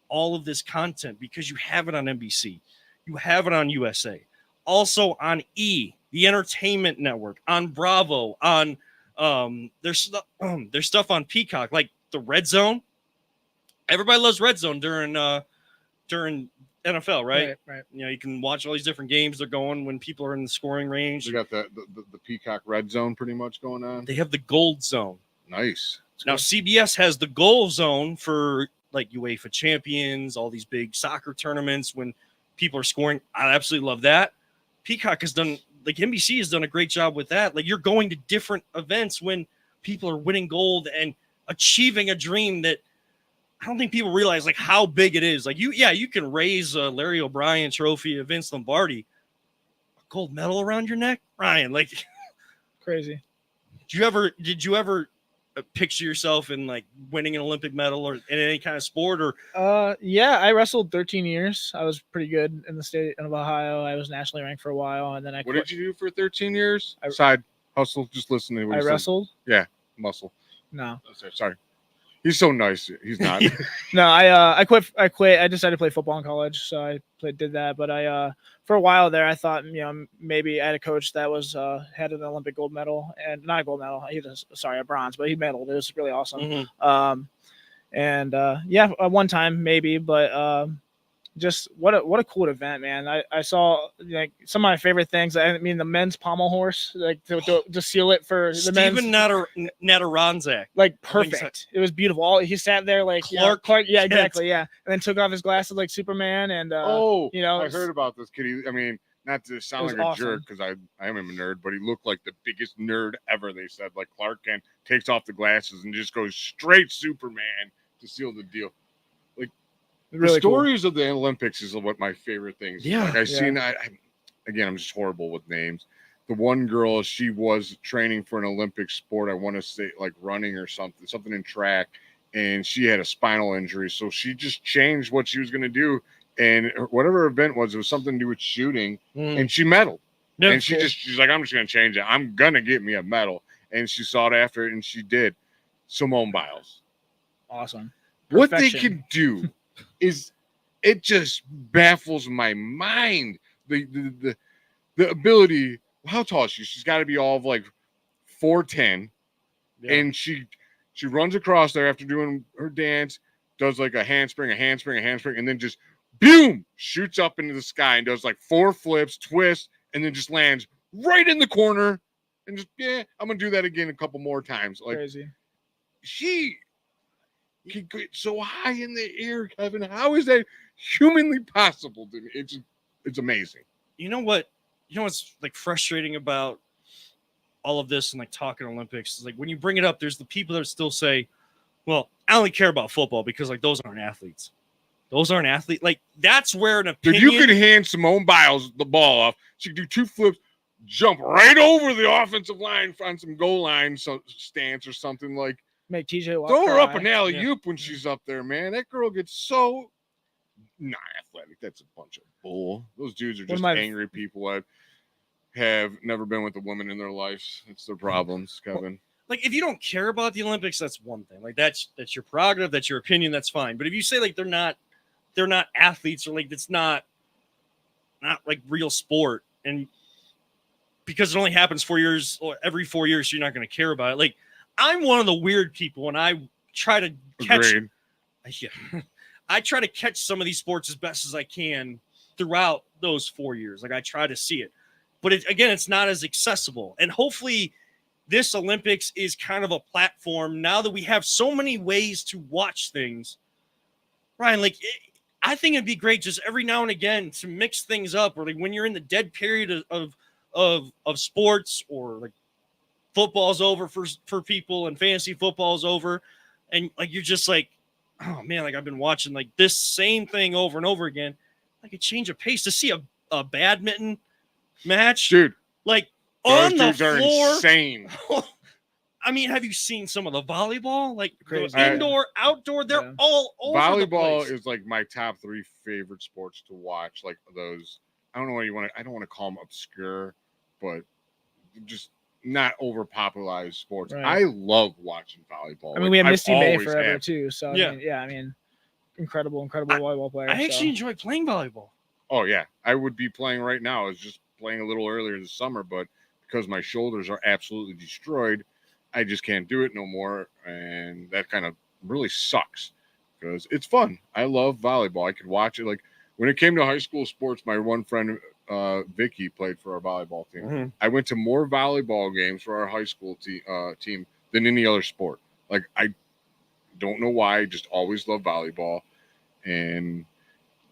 all of this content, because you have it on NBC, you have it on USA, also on E, the entertainment network, on Bravo, on there's stuff on Peacock, like the Red Zone. Everybody loves Red Zone during NFL, right? Right. You know, you can watch all these different games they're going when people are in the scoring range. They got the Peacock Red Zone pretty much going on. They have the Gold Zone. Nice. Now CBS has the Gold Zone for like UEFA Champions, all these big soccer tournaments when people are scoring. I absolutely love that. Peacock has done, like NBC has done a great job with that. Like you're going to different events when people are winning gold and achieving a dream that I don't think people realize like how big it is. Like you can raise a Larry O'Brien trophy, a Vince Lombardi, a gold medal around your neck, Ryan. Like Crazy. did you ever picture yourself in like winning an Olympic medal or in any kind of sport? Or Yeah, I wrestled 13 years. I was pretty good in the state of Ohio. I was nationally ranked for a while, and then I What did you do for 13 years? Side hustle. Just listen to what I he said. wrestled. Yeah, muscle. No, Sorry. He's so nice. He's not. no, I quit. I decided to play football in college, so I did that. But I for a while there, I thought maybe I had a coach that was had an Olympic gold medal, and not a gold medal. He was a bronze, but he medaled. It was really awesome. One time maybe, but just what a cool event, man. I saw like some of my favorite things. I mean, the men's pommel horse, like to seal it for the men's. Steven Nataranzak. Like perfect. It was beautiful. He sat there like Clark. Yeah, exactly. Yeah, and then took off his glasses like Superman. And I heard about this kid. I mean, not to sound like a jerk because I am a nerd, but he looked like the biggest nerd ever. They said like Clark Kent takes off the glasses and just goes straight Superman to seal the deal. Really the stories of the Olympics is what my favorite things. Yeah. Like again, I'm just horrible with names. The one girl, she was training for an Olympic sport. I want to say like running or something in track. And she had a spinal injury. So she just changed what she was going to do. And whatever event was, it was something to do with shooting. And she medaled. Yeah, and she's like, I'm just going to change it. I'm going to get me a medal. And she sought after it and she did. Simone Biles. Awesome. What they can do is it just baffles my mind. The ability. How tall is she? She's got to be all of like 4'10", and she runs across there after doing her dance, does like a handspring, and then just boom shoots up into the sky and does like 4 flips, twists, and then just lands right in the corner. And just I'm gonna do that again a couple more times. Like crazy. She get so high in the air, Kevin. How is that humanly possible to me? It's amazing. You know what's like frustrating about all of this and like talking Olympics is like when you bring it up, there's the people that still say, well, I only care about football because like those aren't athletes. Those aren't athletes. Like that's where an opinion. Dude, you could hand Simone Biles the ball off. She could do 2 flips, jump right over the offensive line on some goal line stance or something like. Make TJ Watt throw her up cry. an alley-oop when she's up there, man. That girl gets so not athletic. That's a bunch of bull. Those dudes are just angry people that have never been with a woman in their lives. It's their problems, Kevin. Like if you don't care about the Olympics, that's one thing. Like that's your prerogative, that's your opinion, that's fine. But if you say like they're not athletes or like it's not like real sport, and because it only happens 4 years or every 4 years, so you're not going to care about it. Like I'm one of the weird people when I try to catch. Agreed. Yeah, I try to catch some of these sports as best as I can throughout those 4 years. Like I try to see it, but it's not as accessible. And hopefully, this Olympics is kind of a platform now that we have so many ways to watch things. Ryan, I think it'd be great just every now and again to mix things up, or like when you're in the dead period of sports, or like football's over for people and fantasy football's over, and like you're just like, oh man, like I've been watching like this same thing over and over again. Like a change of pace to see a badminton match, dude. Like those on the dudes are floor, insane. I mean, have you seen some of the volleyball? Like Crazy. indoor, outdoor, they're all over the Volleyball place. is like my top 3 favorite sports to watch. Like those, I don't know what you want to. I don't want to call them obscure, but just not overpopularized sports. Right. I love watching volleyball. I mean, we had I've Misty May always forever have. too. So Yeah. I mean, incredible volleyball player. I actually so. enjoy playing volleyball. Oh yeah, I would be playing right now. I was just playing a little earlier this summer, but because my shoulders are absolutely destroyed, I just can't do it no more, and that kind of really sucks because it's fun. I love volleyball. I could watch it. Like when it came to high school sports, my one friend Vicky played for our volleyball team. Mhm. I went to more volleyball games for our high school team than any other sport. Like I don't know why, I just always loved volleyball, and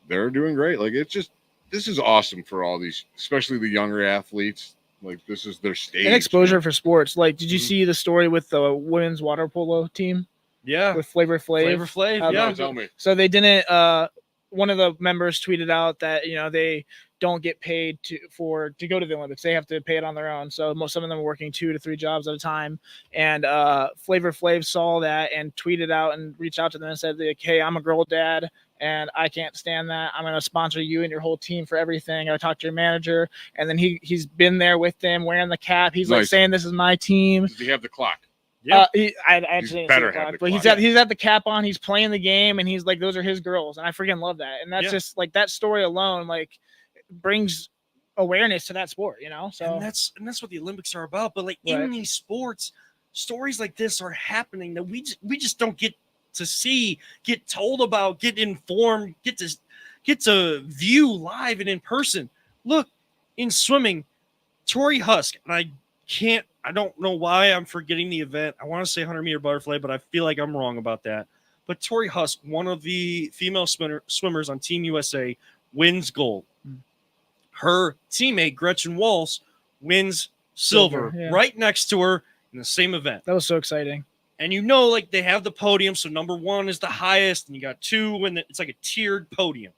they're doing great. Like this is awesome for all these, especially the younger athletes. Like this is their stage. And exposure for sports. Like, did you Mhm. see the story with the women's water polo team Yeah. with Flavor Flav? Flavor Flav. How Yeah. about- Tell me. So they didn't. One of the members tweeted out that they don't get paid to go to the Olympics. They have to pay it on their own. So some of them are working 2 to 3 jobs at a time. And Flavor Flav saw that and tweeted out and reached out to them and said, like, "Hey, I'm a girl dad, and I can't stand that. I'm going to sponsor you and your whole team for everything. I talked to your manager." And then he's been there with them wearing the cap. He's like Nice. saying, "This is my team." Does he have the clock? Yeah. I actually didn't see better the have clock, the but clock. he's got the cap on. He's playing the game, and he's like, "Those are his girls," and I freaking love that. And that's Yeah. just like that story alone, like brings awareness to that sport, So And that's what the Olympics are about. But like in Right. these sports, stories like this are happening that we just don't get to see, get told about, get informed, get to view live and in person. Look, in swimming, Tori Husk, and I don't know why I'm forgetting the event. I want to say 100-meter butterfly, but I feel like I'm wrong about that. But Tori Husk, one of the female swimmers on Team USA, wins gold. Her teammate, Gretchen Walsh, wins silver Silver, yeah. right next to her in the same event. that was so exciting. And like they have the podium, so number 1 is the highest, and you got 2, and it's like a tiered podium.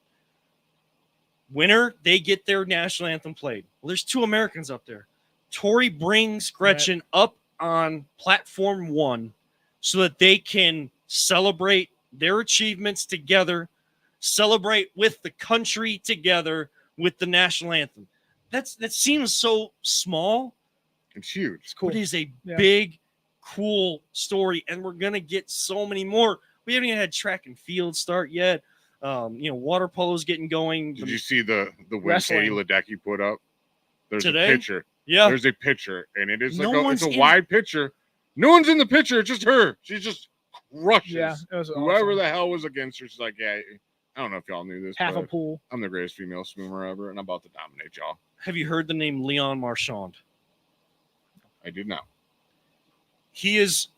Winner, they get their national anthem played. Well, there's 2 Americans up there. Tori brings Gretchen up on platform 1 so that they can celebrate their achievements together, celebrate with the country together with the national anthem. That seems so small, It's huge. It's cool. but it is a Yeah. big, cool story, and we're gonna get so many more. We haven't even had track and field start yet. Water polo's getting going. Did you see the win Wrestling. Katie Ledecky put up? There's Today? a picture. Yeah, There's a picture, and it is No like it's one's a in- wide picture. No one's in the picture. It's just her. She just crushes Yeah, it was whoever awesome. the hell was against her. She's like, yeah, I don't know if y'all knew this, half a but pool. I'm the greatest female swimmer ever, and I'm about to dominate y'all. have you heard the name Leon Marchand? I did not. He's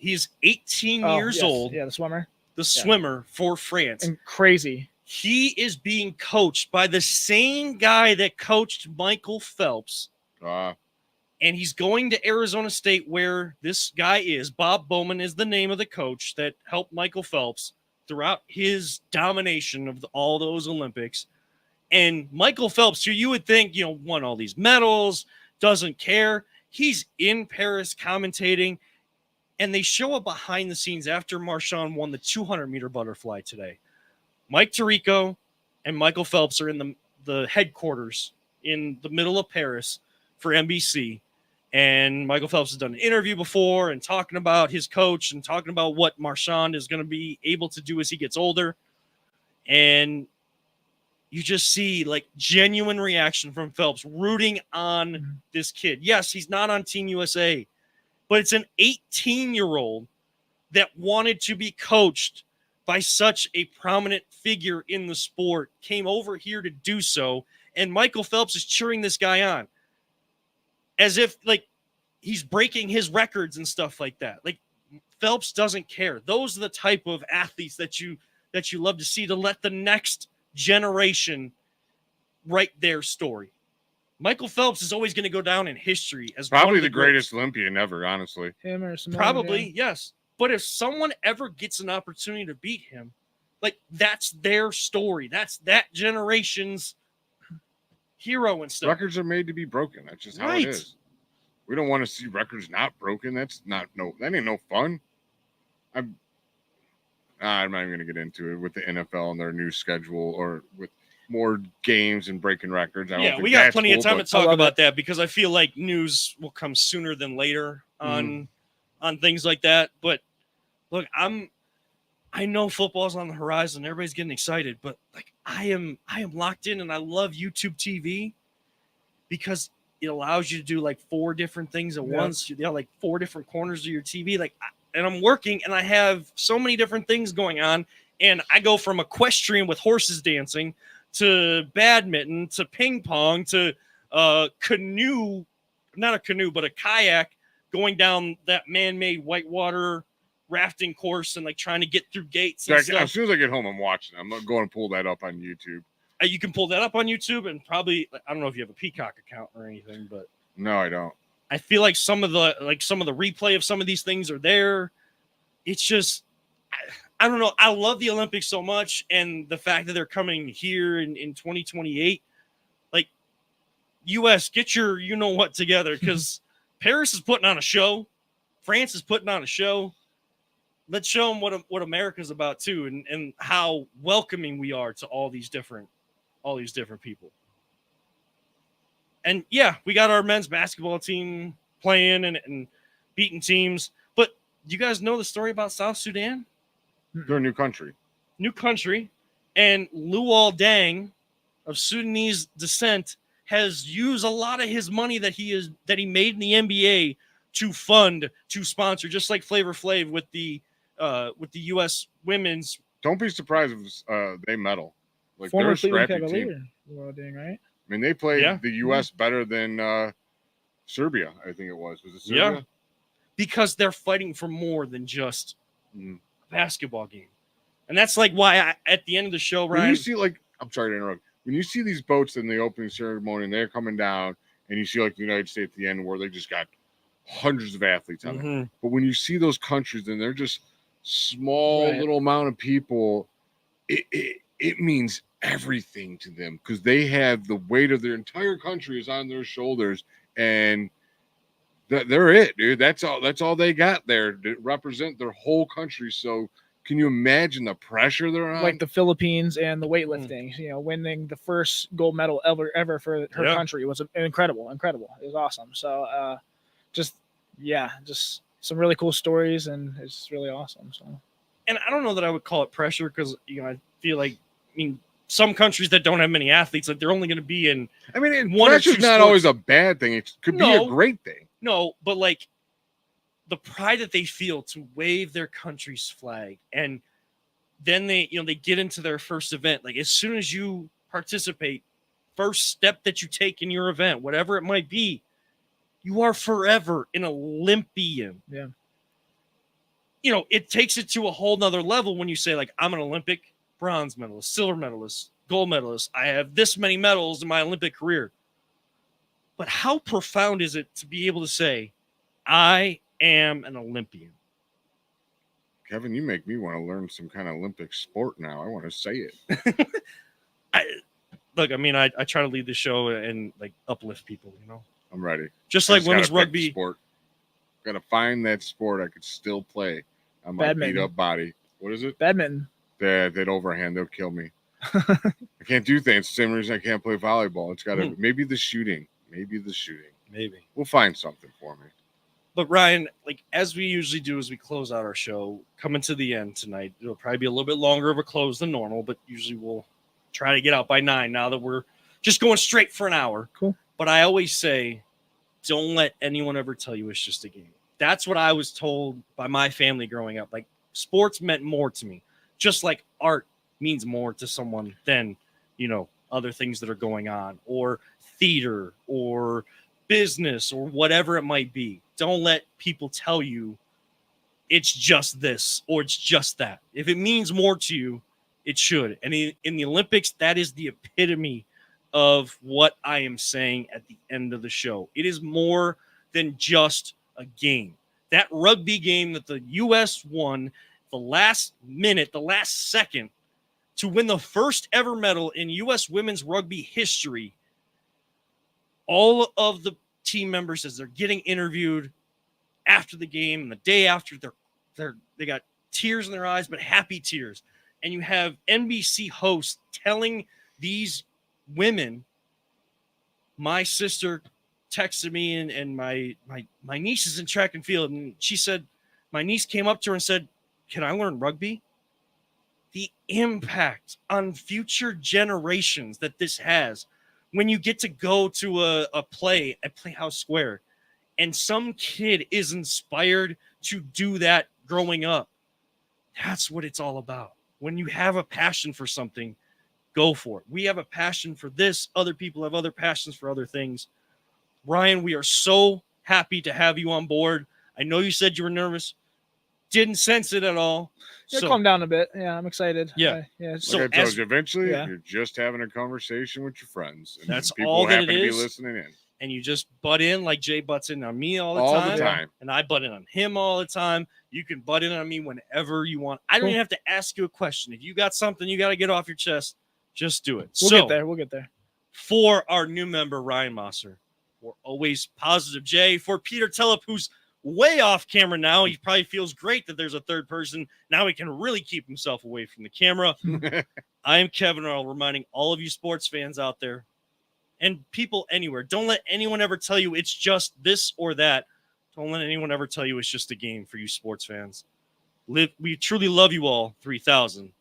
18 Oh, years yes. old, Yeah, the swimmer. the swimmer for France. And crazy. He is being coached by the same guy that coached Michael Phelps. And he's going to Arizona State, where this guy is. Bob Bowman is the name of the coach that helped Michael Phelps throughout his domination of all those Olympics. And Michael Phelps, who you would think, won all these medals, doesn't care. He's in Paris commentating. And they show up behind the scenes after Marchand won the 200-meter butterfly today. Mike Tirico and Michael Phelps are in the headquarters in the middle of Paris for NBC. And Michael Phelps has done an interview before and talking about his coach and talking about what Marchand is going to be able to do as he gets older. And you just see like genuine reaction from Phelps rooting on this kid. Yes, he's not on Team USA, but it's an 18-year-old that wanted to be coached by such a prominent figure in the sport, came over here to do so, and Michael Phelps is cheering this guy on as if like he's breaking his records and stuff like that. Like Phelps doesn't care. Those are the type of athletes that you love to see, to let the next generation write their story. Michael Phelps is always going to go down in history as Probably one of the greatest. greatest Olympian ever, honestly. Him or Simone, Probably, yes. But if someone ever gets an opportunity to beat him, like that's their story. That's that generation's hero and stuff. Records are made to be broken. That's just how Right. it is. We don't want to see records not broken. That ain't no fun. I'm not even going to get into it with the NFL and their new schedule, or with more games and breaking records. I don't Yeah, think we got that's plenty of cool, time to but talk love about that because I feel like news will come sooner than later on things like that. But look, I know football's on the horizon. Everybody's getting excited, but like I am locked in, and I love YouTube TV because it allows you to do like 4 different things at once. You got like 4 different corners of your TV. And I'm working, and I have so many different things going on, and I go from equestrian with horses dancing to badminton to ping pong to canoe, not a canoe, but a kayak going down that man-made whitewater rafting course and like trying to get through gates and as stuff. soon as I get home, I'm watching. I'm going to pull that up on YouTube. You can pull that up on YouTube, and probably I don't know if you have a Peacock account or anything, but No, I don't. I feel like some of the replay of some of these things are there. It's just I don't know. I love the Olympics so much, and the fact that they're coming here in 2028. Like, U.S., get your you know what together, because Paris is putting on a show, France is putting on a show. Let's show them what America's about too, and how welcoming we are to all these different people. And yeah, we got our men's basketball team playing and beating teams. But you guys know the story about South Sudan? They're a new country. And Luol Deng of Sudanese descent has used a lot of his money that he made in the NBA to sponsor, just like Flavor Flav with the U.S. women's. Don't be surprised if they medal. Like, Former they're a Cleveland scrappy team. Cavalier. Well, dang, right? I mean, they played Yeah. the U.S. better than Serbia. I think it was. Was it Serbia? Yeah. Because they're fighting for more than just Mm. a basketball game. And that's like why at the end of the show, When Ryan. you see, like, I'm sorry to interrupt. When you see these boats in the opening ceremony and they're coming down, and you see like the United States at the end where they just got hundreds of athletes on it. Mhm. But when you see those countries and they're just small Right. little amount of people, it means everything to them because they have the weight of their entire country is on their shoulders, and they're it, dude. That's all they got there to represent their whole country. So can you imagine the pressure they're on? Like the Philippines and the weightlifting, winning the first gold medal ever for her Yeah. country was incredible. It was awesome. So, just some really cool stories, and it's really awesome. So, And I don't know that I would call it pressure because I feel like some countries that don't have many athletes, like they're only going to be in I mean, one or pressure's two not sports. always a bad thing. It could be a No. great thing. no, but like the pride that they feel to wave their country's flag, and then they get into their first event. Like as soon as you participate, first step that you take in your event, whatever it might be, you are forever an Olympian. Yeah. It takes it to a whole nother level when you say, like, I'm an Olympic bronze medalist, silver medalist, gold medalist. I have this many medals in my Olympic career. But how profound is it to be able to say, I am an Olympian? Kevin, you make me want to learn some kind of Olympic sport now. I want to say it. I try to lead the show and like uplift people, I'm ready. just I like just women's gotta pick the rugby. sport. Got to find that sport I could still play on my Badminton. beat up body. What is it? badminton. That overhand, they'll kill me. I can't do things. Same reason I can't play volleyball. It's got to maybe the shooting. Maybe. We'll find something for me. But Ryan, like as we usually do as we close out our show, coming to the end tonight, it'll probably be a little bit longer of a close than normal, but usually we'll try to get out by 9 now that we're just going straight for an hour. Cool. But I always say, don't let anyone ever tell you it's just a game. That's what I was told by my family growing up. Like sports meant more to me, just like art means more to someone than, other things that are going on, or theater or business or whatever it might be. Don't let people tell you it's just this or it's just that. If it means more to you, it should. And in the Olympics, that is the epitome of what I am saying at the end of the show. It is more than just a game. That rugby game that the U.S. won the last minute, the last second, to win the first ever medal in U.S. women's rugby history, all of the team members, as they're getting interviewed after the game and the day after, they got tears in their eyes, but happy tears. And you have NBC hosts telling these women, my sister texted me and my niece is in track and field, and she said, my niece came up to her and said, can I learn rugby? The impact on future generations that this has when you get to go to a play at Playhouse Square and some kid is inspired to do that growing up. That's what it's all about. When you have a passion for something, go for it. We have a passion for this. Other people have other passions for other things. Ryan, we are so happy to have you on board. I know you said you were nervous. Didn't sense it at all. Yeah, So, calm down a bit. Yeah, I'm excited. Yeah. Yeah. So Like I told as- you, eventually yeah. you're just having a conversation with your friends. And That's people all that happen it to be is. listening in. and you just butt in like Jay butts in on me all the All time. the time. And I butt in on him all the time. You can butt in on me whenever you want. I don't Cool. even have to ask you a question. If you got something you got to get off your chest, just do it. We'll So get there. We'll get there. for our new member, Ryan Mosser, for Always Positive Jay, for Peter Telep, who's way off camera now. He probably feels great that there's a third person. Now he can really keep himself away from the camera. I am Kevin Arnold, reminding all of you sports fans out there and people anywhere, don't let anyone ever tell you it's just this or that. Don't let anyone ever tell you it's just a game for you sports fans. We truly love you all, 3,000.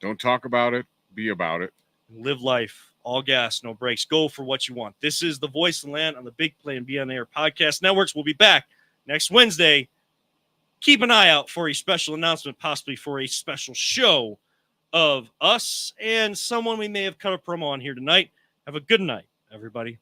Don't talk about it. Be about it. Live life, all gas, no brakes. Go for what you want. This is The Voice of the Land on the Big Play and Be On Air podcast networks. We'll be back next Wednesday. Keep an eye out for a special announcement, possibly for a special show of us and someone we may have cut a promo on here tonight. Have a good night, everybody.